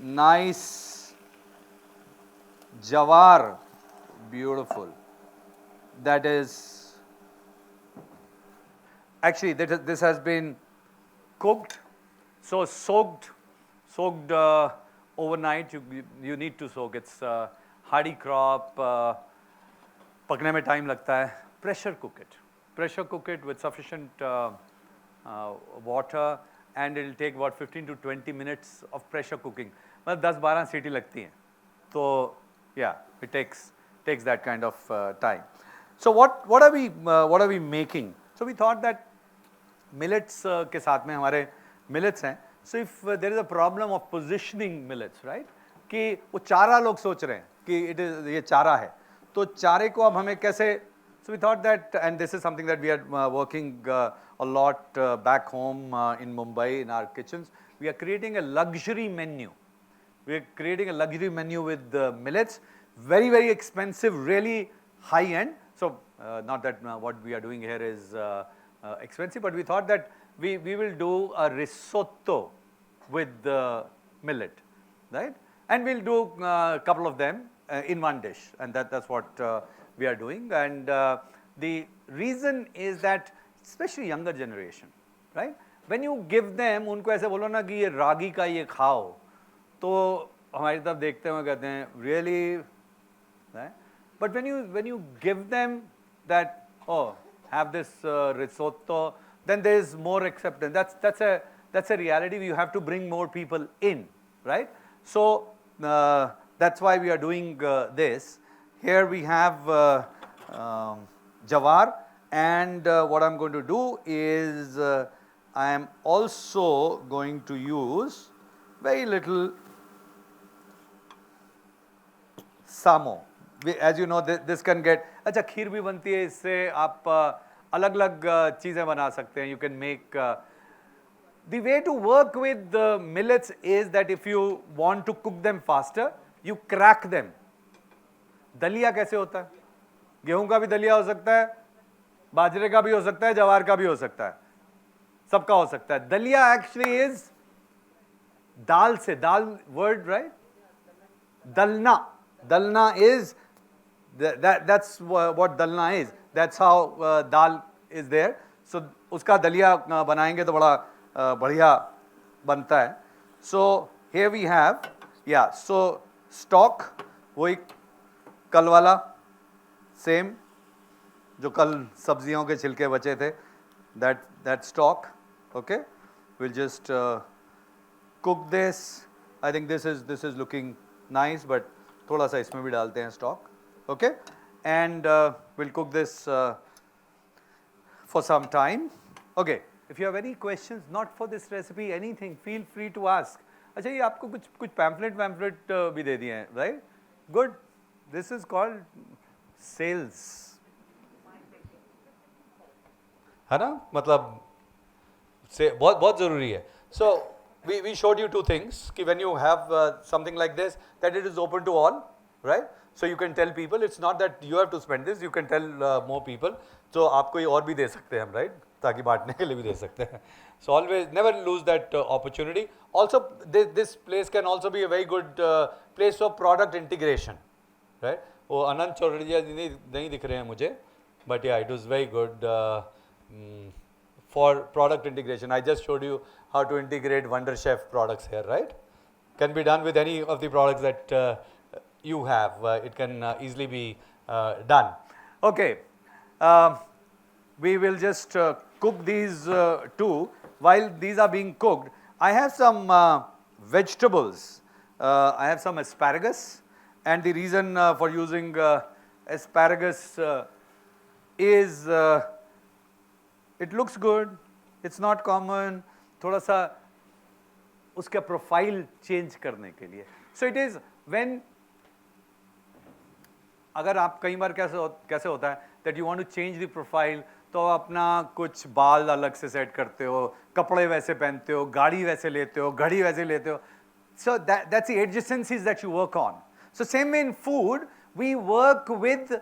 nice jawar, beautiful. That is actually this has been cooked. So soaked overnight. You need to soak. It's hardy crop. पकने में time लगता है. Pressure cook it. Pressure cook it with sufficient water, and it will take about 15 to 20 minutes of pressure cooking. मतलब 10-12 सीटी लगती हैं. So yeah, it takes that kind of time. So what are we making? So we thought that millets के साथ में हमारे millets हैं. So if there is a problem of positioning millets, right? कि वो चारा लोग सोच रहे हैं कि ये चारा है, तो चारे को अब हमें कैसे? So we thought that, and this is something that we are working a lot back home in Mumbai in our kitchens. We are creating a luxury menu. We are creating a luxury menu with millets, very, very expensive, really high end. So not that what we are doing here is expensive, but we thought that we will do a risotto with the millet, right? And we'll do a couple of them in one dish, and that's what we are doing. And the reason is that, especially younger generation, right? When you give them, उनको ऐसे बोलो ना कि ये रागी का ये खाओ, तो हमारी तरफ देखते हुए कहते हैं really, right? But when you give them that, oh, have this risotto, then there is more acceptance. That's a reality. You have to bring more people in, right? So that's why we are doing this. Here we have jawar, and what I'm going to do is I am also going to use very little samo. As you know, this can get, अच्छा खीर भी बनती है इससे, आप अलग अलग चीज़ें बना सकते हैं. You can make the way to work with the millets is that if you want to cook them faster, you crack them. दलिया कैसे होता है? गेहूं का भी दलिया हो सकता है, बाजरे का भी हो सकता है, जवार का भी हो सकता है, सबका हो सकता है. दलिया actually is दाल से, दाल word, right? Dalna. Dalna is that's what dalna is. That's how dal is there. So उसका दलिया बनाएंगे तो बड़ा बढ़िया बनता है. So here we have, yeah, so stock वही कल वाला same जो कल सब्जियों के छिलके बचे थे, that stock. Okay, we'll just cook this. I think this is looking nice, but थोड़ा सा इसमें भी डालते हैं stock. Okay, and we'll cook this for some time. Okay, if you have any questions, not for this recipe, anything, feel free to ask. अच्छा ये आपको कुछ pamphlet भी दे दिए हैं, right? Good. This is called sales. है ना? मतलब से बहुत ज़रूरी है. So we showed you two things. कि when you have something like this, that it is open to all, right? So you can tell people. It's not that you have to spend this. You can tell more people. So आपको ये और भी दे सकते हैं हम, right? ताकि बांटने के लिए भी दे सकते हैं. So always never lose that opportunity. Also, this place can also be a very good place for product integration, right? वो अनंत चौरड़िया नहीं दिख रहे हैं मुझे, but yeah, it was very good for product integration. I just showed you how to integrate Wonder Chef products here, right? Can be done with any of the products that you have. It can easily be done. Okay, we will just cook these two. While these are being cooked, I have some vegetables. I have some asparagus, and the reason for using asparagus is it looks good. It's not common. थोड़ा सा उसका profile change करने के लिए. So it is when अगर आप कई बार कैसे होता है that you want to change the profile, तो अपना कुछ बाल अलग से सेट करते हो, कपड़े वैसे पहनते हो, गाड़ी वैसे लेते हो, घड़ी वैसे लेते हो. So that's the adjacencies that you work on. So same in food, we work with,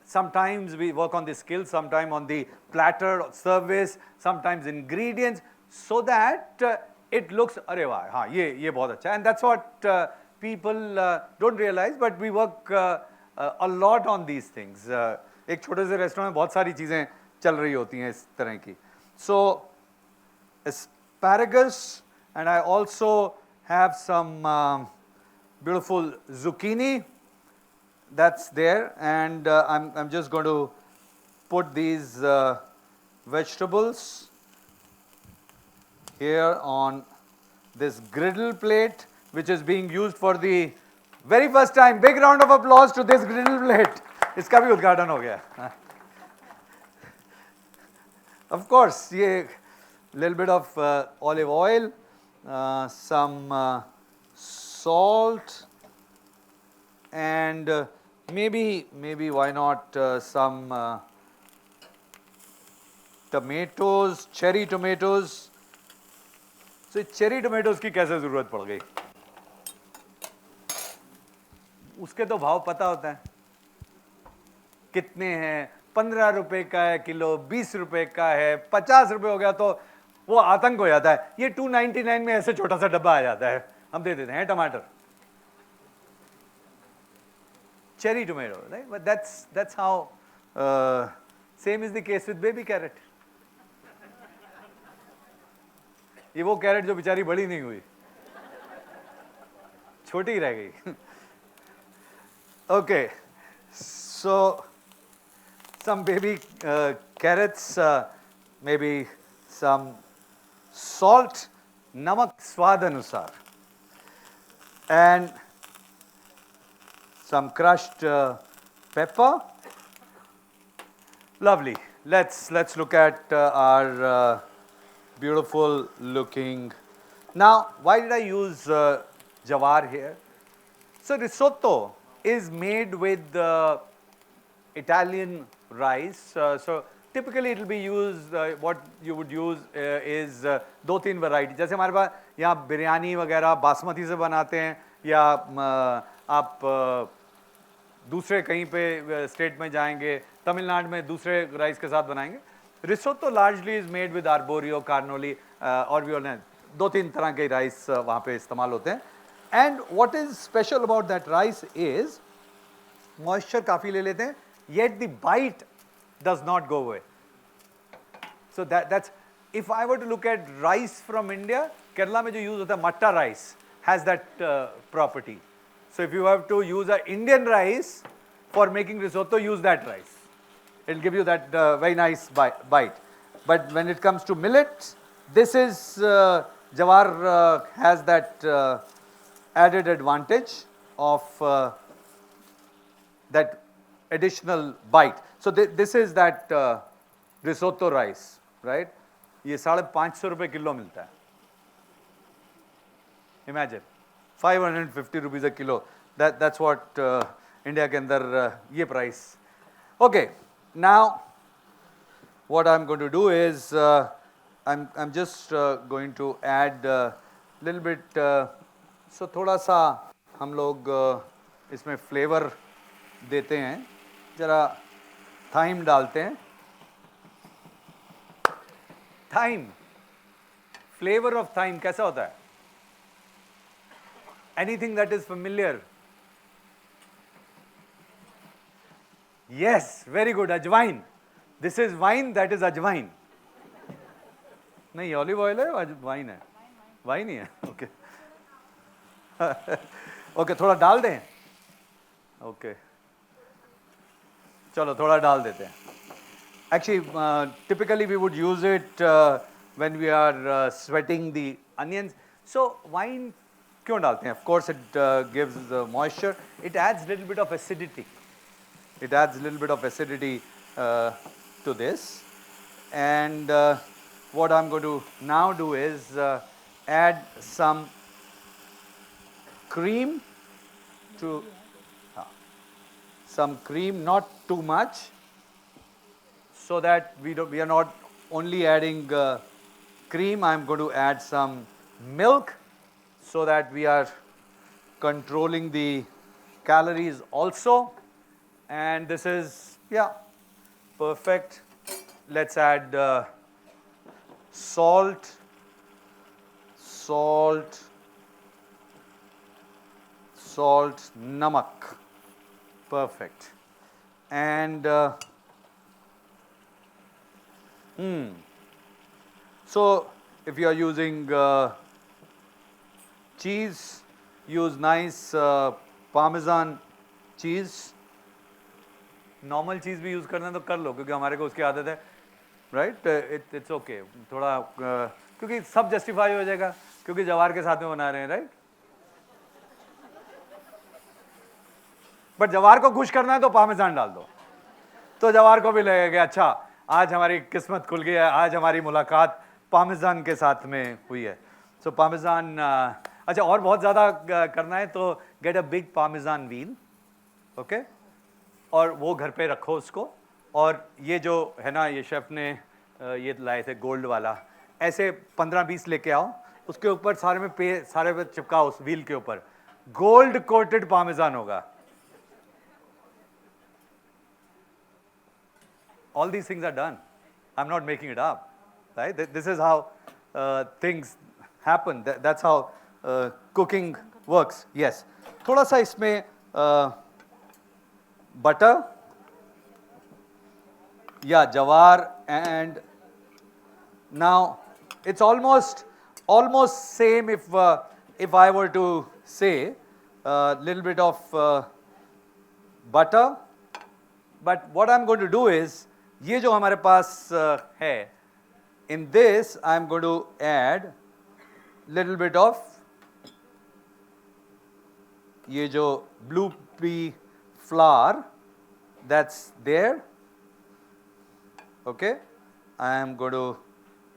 sometimes we work on the skills, sometimes on the platter service, sometimes ingredients, so that it looks, अरे वाह, हाँ ये बहुत अच्छा है. And that's what people don't realize, but we work a lot on these things. एक छोटे से रेस्टोरेंट में बहुत सारी चीज़ें चल रही होती हैं इस तरह की. So asparagus, and I also have some beautiful zucchini that's there, and I'm just going to put these vegetables here on this griddle plate, which is being used for the very first time. Big round of applause to this griddle plate. इसका भी उद्घाटन हो गया. Of course, ये little bit of olive oil, some salt, and maybe why not some tomatoes, cherry tomatoes. So cherry tomatoes की कैसे ज़रूरत पड़ गई? उसके तो भाव पता होता है कितने हैं. 15 रुपए का है किलो, 20 रुपए का है, 50 रुपए हो गया तो वो आतंक हो जाता है. ये 299 में ऐसे छोटा सा डब्बा आ जाता है, हम दे देते हैं टमाटर. Cherry tomato, right? But that's how. Same is the case with baby carrot. ये वो कैरेट जो बेचारी बड़ी नहीं हुई, छोटी ही रह गई. Okay, so some baby carrots, maybe some salt, namak swad anusar, and some crushed pepper. Lovely. Let's look at our beautiful looking. Now, why did I use jawar here? So risotto is made with Italian rice. So typically it will be used, what you would use is 2-3 variety. जैसे हमारे पास यहाँ बिरयानी वगैरह बासमती से बनाते हैं, या आप दूसरे कहीं पे स्टेट में जाएंगे, तमिलनाडु में दूसरे राइस के साथ बनाएंगे. Risotto largely is made with arborio, carnoli, और भी और 2-3 तरह के राइस वहाँ पे इस्तेमाल होते हैं. And what is special about that rice is moisture काफ़ी ले लेते हैं, yet the bite does not go away. So that's, if I were to look at rice from India, Kerala में जो use होता है matta rice has that property. So if you have to use an Indian rice for making risotto, use that rice. It will give you that very nice bite. But when it comes to millet, this is, jawar has that added advantage of that additional bite. So this is that risotto rice, right? ये 550 रुपए kilo मिलता है. Imagine, 550 rupees a kilo. That's what India के अंदर ये price. Okay, now what I'm going to do is I'm just going to add a little bit. So थोड़ा सा हम लोग इसमें flavor देते हैं, जरा thyme डालते हैं. Thyme, flavor of thyme कैसा होता है? Anything that is familiar? Yes, very good. Ajwain. This is wine, that is ajwain. नहीं, olive oil है, wine है. Wine ही है. Okay. Okay, थोड़ा डाल दें. Okay. चलो थोड़ा डाल देते हैं. Actually, typically we would use it when we are sweating the onions. So wine क्यों डालते हैं? Of course, it gives the moisture. It adds a little bit of acidity. It adds a little bit of acidity to this. And what I'm going to now do is add some cream to some cream, not too much, so that we are not only adding cream. I'm going to add some milk, so that we are controlling the calories also. And this is, yeah, perfect. Let's add salt, namak. Perfect. And so if you are using cheese, use nice Parmesan cheese. Normal cheese भी use करना तो कर लो क्योंकि हमारे को उसकी आदत है, right? It's okay. थोड़ा क्योंकि सब justify हो जाएगा क्योंकि जवार के साथ में बना रहे हैं, right? बट जवार को खुश करना है तो पामेजान डाल दो, तो जवार को भी लगेगा अच्छा आज हमारी किस्मत खुल गई है, आज हमारी मुलाकात पामेजान के साथ में हुई है. सो पामेजान अच्छा और बहुत ज़्यादा करना है तो get a big parmesan wheel, okay, और वो घर पे रखो उसको. और ये जो है ना, ये शेफ ने ये लाए थे गोल्ड वाला, ऐसे 15-20 लेके आओ, उसके ऊपर सारे पे चिपकाओ उस व्हील के ऊपर, गोल्ड कोटेड पामेजान होगा. All these things are done. I'm not making it up, right? This is how things happen. That's how cooking works. Yes. थोड़ा सा इसमें butter, yeah, jawar, and now it's almost same if I were to say a little bit of butter, but what I'm going to do is ये जो हमारे पास है, in this I'm going to add little bit of ये जो blue pea flour that's there, okay. I am going to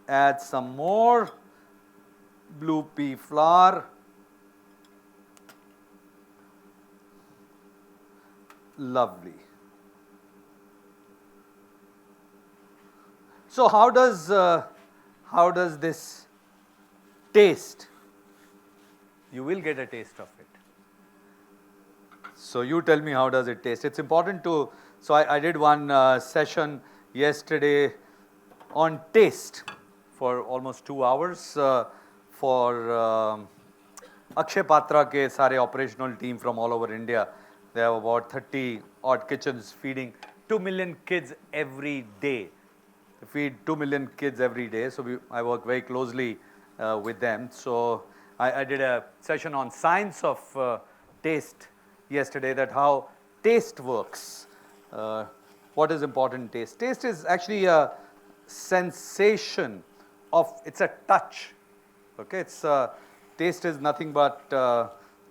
add some more blue pea flour, lovely. So how does this taste? You will get a taste of it. So you tell me, how does it taste? It's important to, so I did one session yesterday on taste for almost 2 hours for Akshay Patra ke sare operational team from all over India. They have about 30 odd kitchens feeding 2 million kids every day. They feed 2 million kids every day, so I work very closely with them. So I did a session on science of taste yesterday, that how taste works. What is important taste? Taste is actually a sensation of, it's a touch. Okay, it's taste is nothing but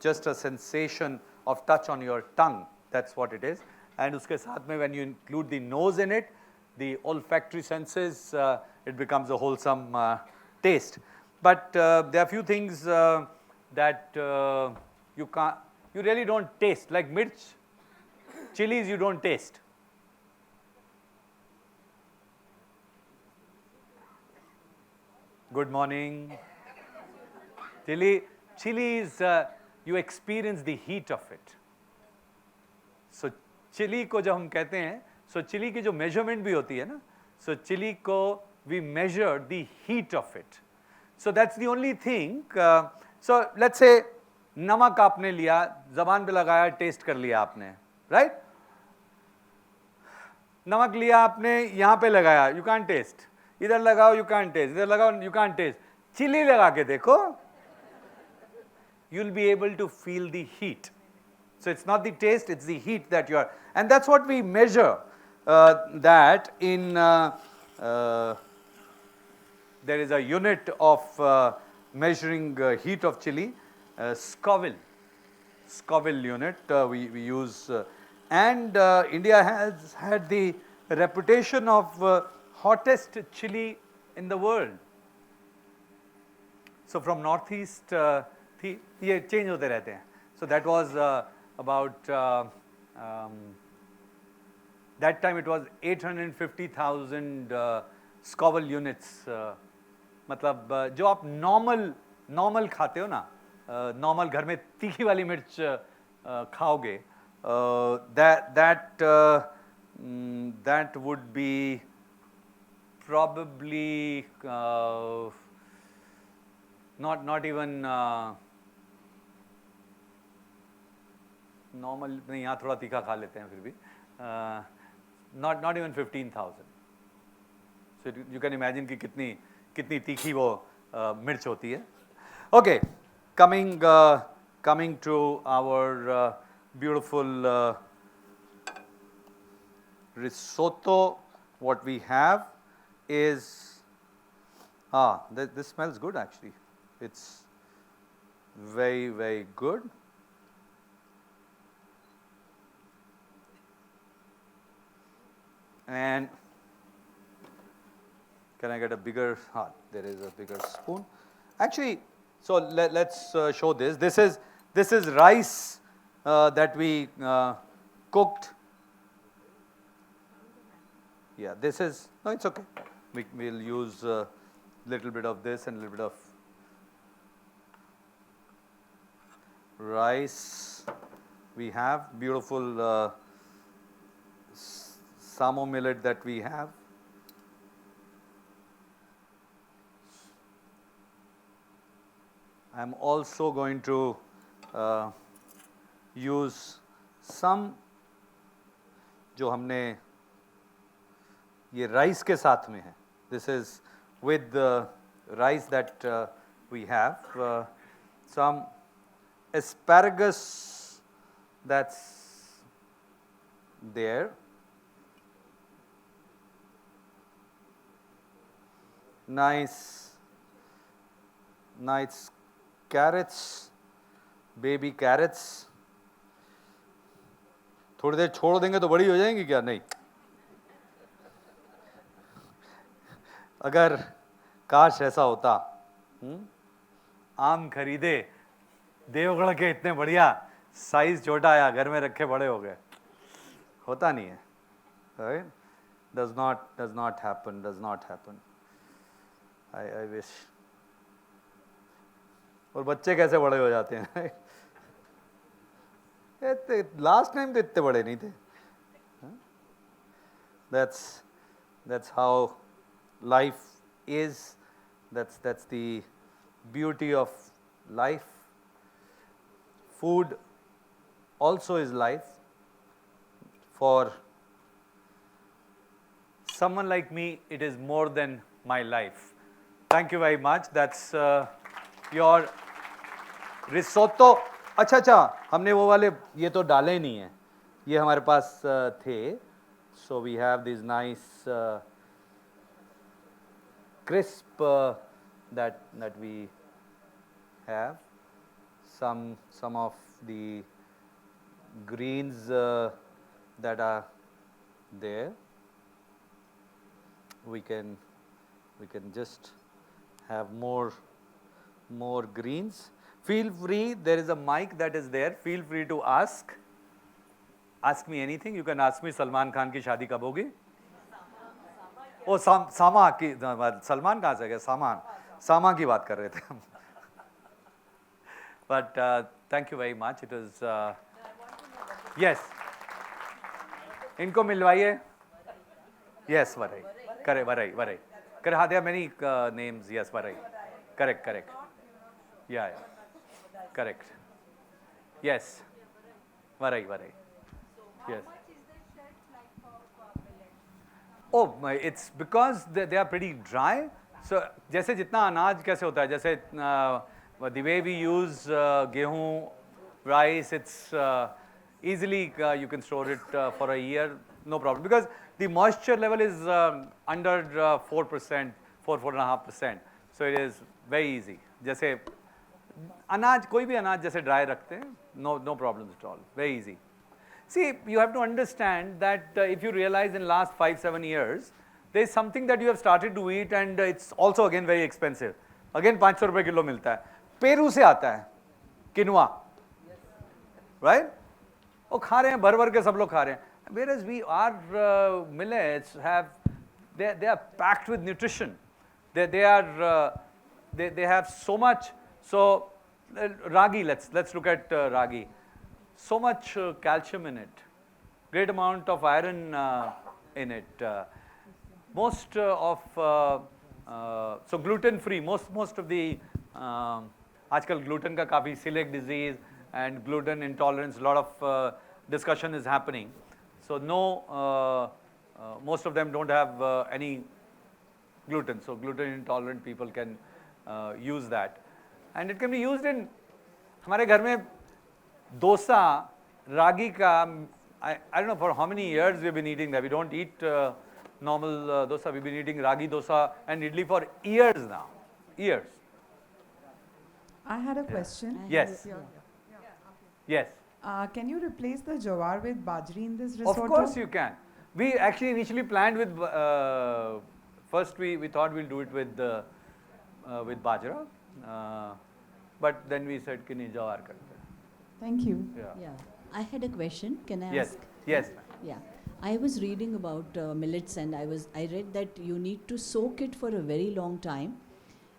just a sensation of touch on your tongue. That's what it is. And uske saath mein, when you include the nose in it, the olfactory senses, it becomes a wholesome taste. But there are few things that you really don't taste, like mirch, chilies you don't taste. Good morning. Chili is, you experience the heat of it. So chili को जब हम कहते हैं, so chili की जो measurement भी होती है ना, so chili को we measure the heat of it. So that's the only thing. So let's say नमक आपने लिया, ज़बान पे लगाया, टेस्ट कर लिया आपने, right? नमक लिया आपने, यहाँ पे लगाया, you can't taste. इधर लगाओ, you can't taste. इधर लगाओ, you can't taste. चिली लगा के देखो, you'll be able to feel the heat. So it's not the taste, it's the heat that you are, and that's what we measure. That in there is a unit of measuring heat of chili, Scoville unit we use, and India has had the reputation of hottest chili in the world. So from northeast, ये change होते रहते हैं. So that was about that time it was 850,000 Scoville units. मतलब जो आप normal खाते हो ना, normal घर में तीखी वाली मिर्च खाओगे, that would be probably not even normal, नहीं यहाँ थोड़ा तीखा खा लेते हैं फिर भी, not even 15,000. So you can imagine कि कितनी तीखी वो मिर्च होती है. Okay, coming to our beautiful risotto. What we have is this smells good actually. It's very, very good. And can I get a bigger, there is a bigger spoon. Actually, so let's show this. This is rice that we cooked. Yeah, this is, no, it's okay. We'll use a little bit of this and a little bit of rice. We have beautiful samo millet that we have. I'm also going to use some जो हमने ये rice के साथ में है. This is with the rice that we have. Some asparagus that's there. Nice carrots, baby carrots. थोड़ी देर छोड़ देंगे तो बड़ी हो जाएंगी क्या? नहीं. अगर काश ऐसा होता. आम खरीदे देवगढ़ के इतने बढ़िया, साइज छोटा आया, घर में रखे बड़े हो गए. होता नहीं है. Right? Does not happen. I wish. और बच्चे कैसे बड़े हो जाते हैं? लास्ट टाइम तो इतने बड़े नहीं थे. That's how life is. That's the beauty of life. Food also is life. For someone like me, it is more than my life. Thank you very much. That's your risotto. अच्छा, हमने वो वाले ये तो डाले नहीं हैं. ये हमारे पास थे. So we have these nice crisp that we have. Some of the greens that are there. We can just have more greens. Feel free, there is a mic that is there. Feel free to ask me anything. You can ask me Salman Khan की शादी कब होगी? ओ सामा की, सलमान कहाँ से गए? सामा की बात कर रहे थे हम. But thank you very much. It was yes. इनको मिलवाइए. Yes, Varai. Varai. There are many names. Yes, Varai. Correct. Yeah. Correct. Yes. Varai. Yes. Oh, it's because they are pretty dry. So, जैसे जितना अनाज कैसे होता है, जैसे the way we use गेहूं, rice, it's easily you can store it for a year, no problem, because the moisture level is under 4%, 4.5%. So it is very easy. जैसे अनाज, कोई भी अनाज जैसे ड्राई रखते हैं, no problems at all, very easy. See, you have to understand that if you realize in last 5-7 years, there is something that you have started to eat and it's also again very expensive. Again 500 रुपए kilo मिलता है. Peru से आता है, किनुआ, right? वो खा रहे हैं, भर के सब लोग खा रहे हैं. Whereas our millets they are packed with nutrition. They have so much. So ragi, let's look at ragi. So much calcium in it, great amount of iron in it. Most of so gluten free. Most of the आजकल gluten का काफी celiac disease and gluten intolerance. A lot of discussion is happening. So no, most of them don't have any gluten. So gluten intolerant people can use that. And it can be used in, हमारे घर में dosa, ragi ka, I don't know for how many years we've been eating that. We don't eat normal dosa. We've been eating ragi dosa and idli for years now. Years. I had a question. Yes. Yes. Can you replace the jawar with bajri in this risotto? Of course you can. We actually initially planned with, first we thought we'll do it with bajra. But then we said, "Kini jawar karte." Thank you. Yeah. I had a question. Can I Yes. ask? Yes. Yeah. I was reading about millets and I read that you need to soak it for a very long time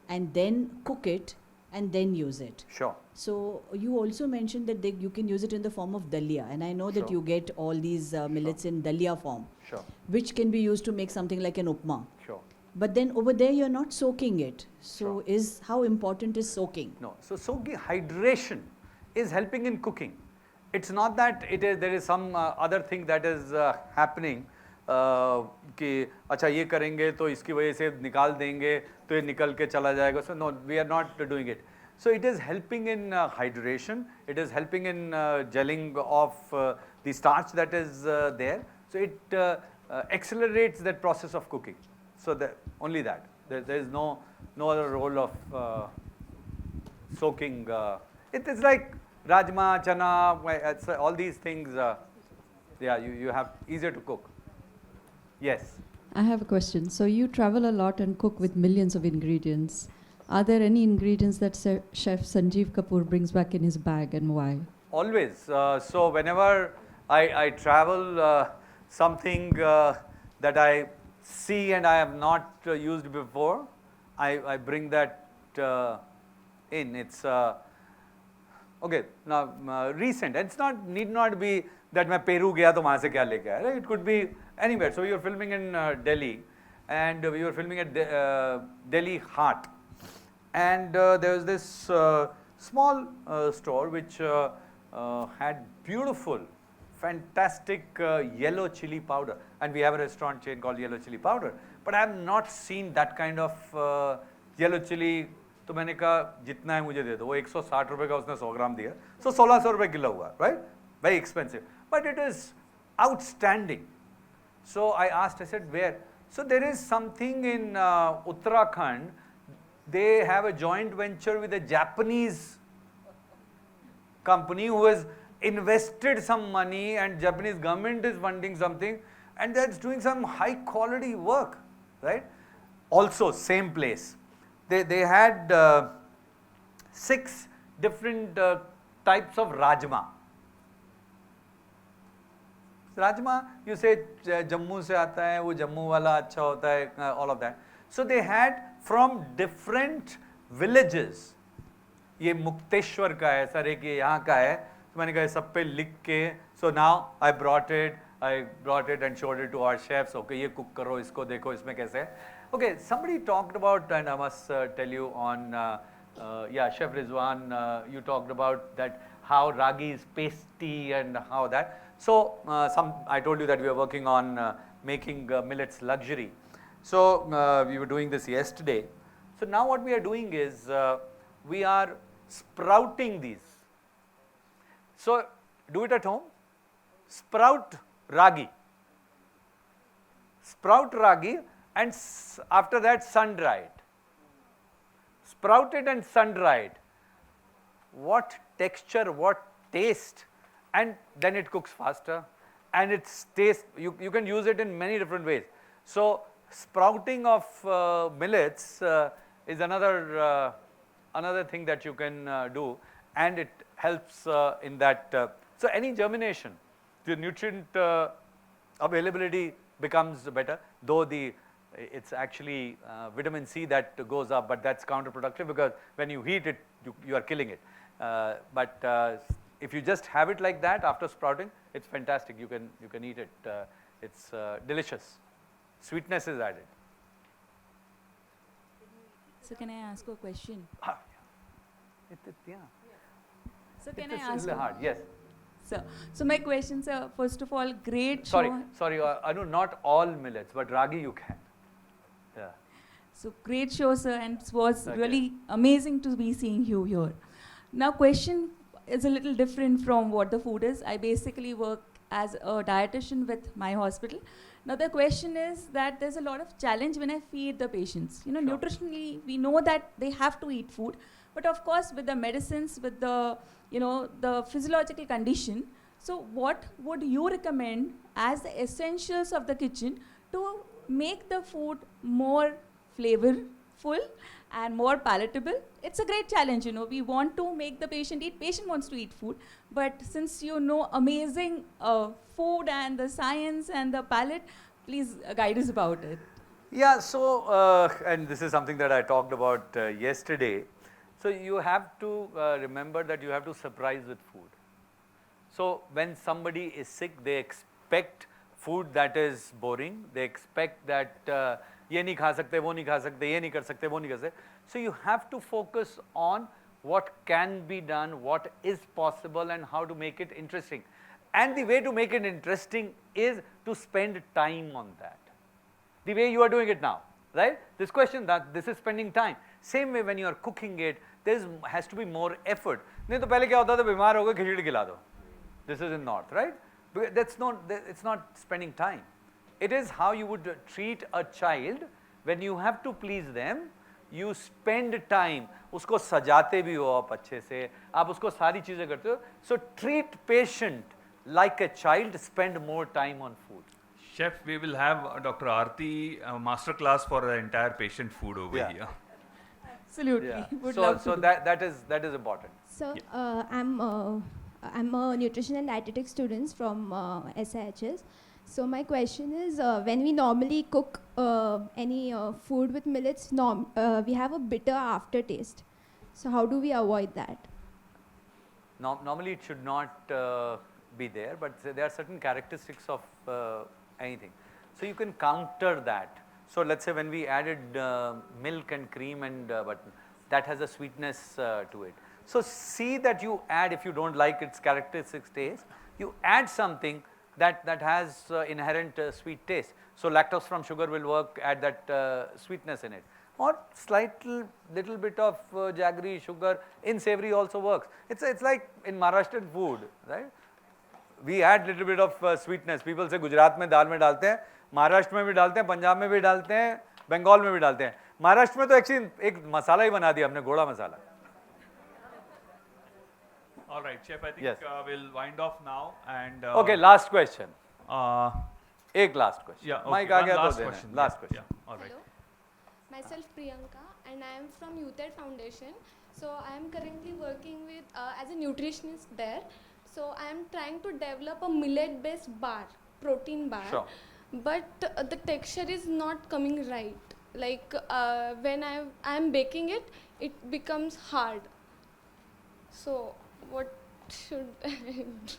and then cook it and then use it. Sure. So you also mentioned that you can use it in the form of dalia, and I know that Sure. you get all these millets in dalia form, Sure. which can be used to make something like an upma. Sure. But then over there you're not soaking it. So Sure. how important is soaking? No. So soaking, hydration is helping in cooking. It's not that there is some other thing that is happening कि अच्छा ये करेंगे तो इसकी वजह से निकाल देंगे तो ये निकल के चला जाएगा. So no, we are not doing it. So it is helping in hydration. It is helping in gelling of the starch that is there. So it accelerates that process of cooking. So only that. There is no other role of soaking. It is like rajma, chana, all these things. Yeah, you have easier to cook. Yes. I have a question. So you travel a lot and cook with millions of ingredients. Are there any ingredients that Chef Sanjeev Kapoor brings back in his bag, and why? Always. So whenever I travel, something that I see and I have not used before, I bring that in. It's okay. Now recent. It's need not be that मैं Peru गया तो वहाँ से क्या लेके आया. It could be anywhere. So we were filming in Delhi, and we were filming at Delhi Heart, and there was this small store which had beautiful, fantastic yellow chili powder, and we have a restaurant chain called Yellow Chili Powder. But I have not seen that kind of yellow chili. तो मैंने कहा जितना है मुझे दे दो. वो 160 रुपए का उसने 100 ग्राम दिया. So 1600 रुपए किलो हुआ, right? Very expensive, but it is outstanding. So I asked, I said, where? So there is something in Uttarakhand. They have a joint venture with a Japanese company who has invested some money, and Japanese government is funding something, and that's doing some high quality work, right? Also, same place. They had 6 different types of rajma. Rajma, you say Jammu se aata hai, wo Jammu wala acha hota hai, all of that. So they had from different villages. ये मुक्तेश्वर का है, sir एक ये यहाँ का है. तो मैंने कहा सब पे लिख के. So now I brought it and showed it to our chefs. Okay, ये cook करो, इसको देखो, इसमें कैसे है. Okay, somebody talked about, and I must tell you on, yeah, Chef Rizwan, you talked about that how ragi is pasty and how that. So I told you that we are working on making millets luxury. So we were doing this yesterday. So now what we are doing is we are sprouting these. So do it at home. Sprout ragi. Sprout ragi, and after that sun dry it. Sprout it and sun dry it. What texture, what taste, and then it cooks faster, and its taste, you can use it in many different ways. So sprouting of millets is another thing that you can do, and it helps in that. So any germination, the nutrient availability becomes better, though it's actually vitamin C that goes up, but that's counterproductive because when you heat it, you are killing it. But if you just have it like that after sprouting, it's fantastic. You can eat it. It's delicious. Sweetness is added. So can I ask a question? Yeah. So can It's I ask? a little hard. Yes. So my question, sir, first of all, great Sorry, show. Anu, not all millets, but ragi you can. Yeah. So great show, sir, and it was Thank really amazing to be seeing you here. Now, question is a little different from what the food is. I basically work as a dietitian with my hospital. Now, the question is that there's a lot of challenge when I feed the patients. You know, nutritionally, we know that they have to eat food, but of course, with the medicines, with the, you know, the physiological condition. So, what would you recommend as the essentials of the kitchen to make the food more flavorful and more palatable? It's a great challenge, you know. We want to make the patient eat. Patient wants to eat food, but since you know amazing food and the science and the palate, please guide us about it. Yeah, so, and this is something that I talked about yesterday. So, you have to remember that you have to surprise with food. So, when somebody is sick, they expect food that is boring. They expect that ये नहीं खा सकते, वो नहीं खा सकते, ये नहीं कर सकते, वो नहीं कर सकते. So, you have to focus on what can be done, what is possible, and how to make it interesting. And the way to make it interesting is to spend time on that. The way you are doing it now, right? This question, that this is spending time. Same way when you are cooking it, there has to be more effort. नहीं तो पहले क्या होता था, बीमार हो गए खिचड़ी खिला दो. This is in north, right? That's not, it's not spending time. It is how you would treat a child when you have to please them. You spend time, उसको सजाते भी हो आप अच्छे से, आप उसको सारी चीजें करते हो. So treat patient like a child, spend more time on food. Chef, we will have Dr. Aarti master class for the entire patient food over here. Absolutely. Yeah. Would love So to. that is important. So I'm a nutrition and dietetics student from SIHS. So my question is, when we normally cook any food with millets, we have a bitter aftertaste. So how do we avoid that? Normally it should not be there, but there are certain characteristics of anything. So you can counter that. So let's say when we added milk and cream and butter, that has a sweetness to it. So see that you add, if you don't like its characteristic taste, you add something that has inherent sweet taste. So lactose from sugar will work, add that sweetness in it. Or little bit of jaggery, sugar in savory also works. It's like in Maharashtrian food, right? We add little bit of sweetness. People say Gujarat में दाल में डालते हैं, महाराष्ट्र में भी डालते हैं, पंजाब में भी डालते हैं, बंगाल में भी डालते हैं. महाराष्ट्र में तो actually एक मसाला ही बना दिया हमने, गोड़ा मसाला. All right, Chef, I think Yes. We'll wind off now. And Okay, last question. एक last question. Yeah, okay, Mike आ one गया तो last देना. question. Last Yeah, question. yeah, all right. Hello, myself Priyanka, and I am from Youth Ed Foundation. So I am currently working with as a nutritionist there. So I am trying to develop a millet-based bar, protein bar. Sure. But the texture is not coming right. Like when I am baking it, it becomes hard. So what should I do?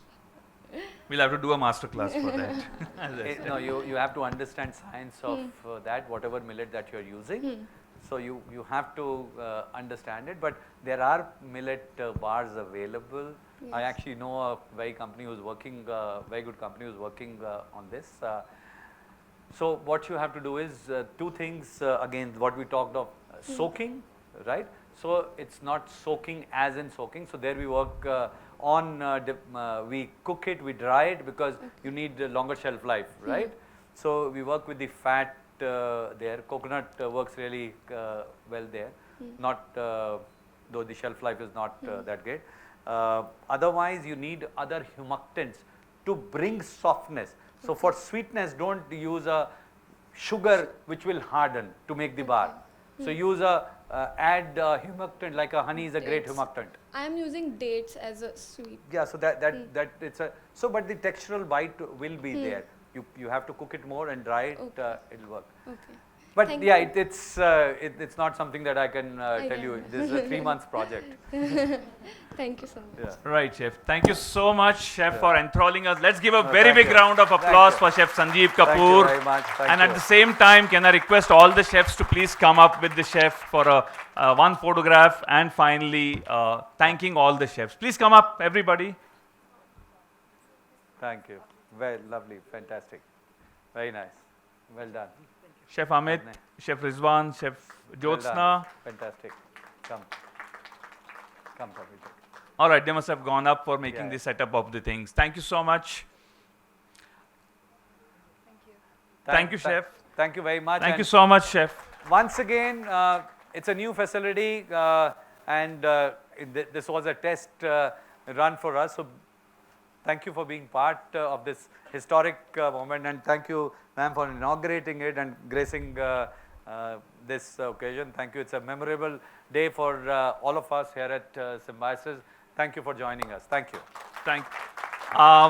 We'll have to do a master class for that. As I said. No, you have to understand science of that, whatever millet that you're using. So you have to understand it, but there are millet bars available. Yes. I actually know a very company who's working, very good company who's working on this. So what you have to do is two things, again what we talked of, soaking, right? So it's not soaking as in soaking. So there we work on, we cook it, we dry it because you need a longer shelf life, right? So we work with the fat there. Coconut works really well there. Not, though the shelf life is not that great. Otherwise you need other humectants to bring softness. So for sweetness, don't use a sugar which will harden to make the bar. So use add humectant, like a honey is a great Dates. humectant. I am using dates as a sweet. Yeah, so that it's a, so but the textural bite will be there. You have to cook it more and dry it, it'll work. Okay. But Thank yeah, you. it's not something that I can tell you. This is a 3 months project. Thank you so much. Yeah. Right, Chef. Thank you so much, Chef, for enthralling us. Let's give a No, very thank big you. round of Thank applause you. for Chef Sanjeev Thank you Kapoor. very much. Thank And you. at the same time, can I request all the chefs to please come up with the chef for one photograph, and finally thanking all the chefs. Please come up, everybody. Thank you. Very lovely, fantastic. Very nice. Well done. Chef Amit, Chef Rizwan, Chef Well done. Jyotsna. Fantastic. Come. Come, Vijay. All right, they must have gone up for making Yeah. the setup of the things. Thank you so much. Thank you, Chef. Thank you very much. Thank and you so much, Chef. Once again, it's a new facility, and this was a test run for us. So thank you for being part of this historic moment, and thank you, ma'am, for inaugurating it and gracing this occasion. Thank you. It's a memorable day for all of us here at Symbiosis. Thank you for joining us. Thank you.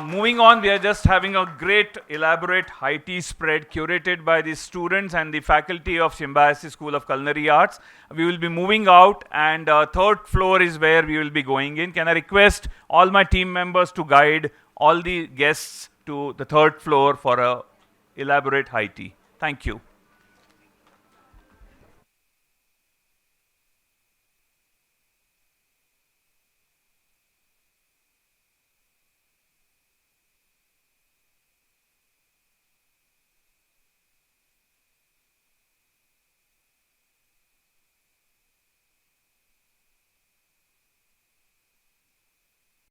Moving on, we are just having a great elaborate high tea spread curated by the students and the faculty of Symbiosis School of Culinary Arts. We will be moving out, and third floor is where we will be going in. Can I request all my team members to guide all the guests to the third floor for a elaborate high tea? Thank you.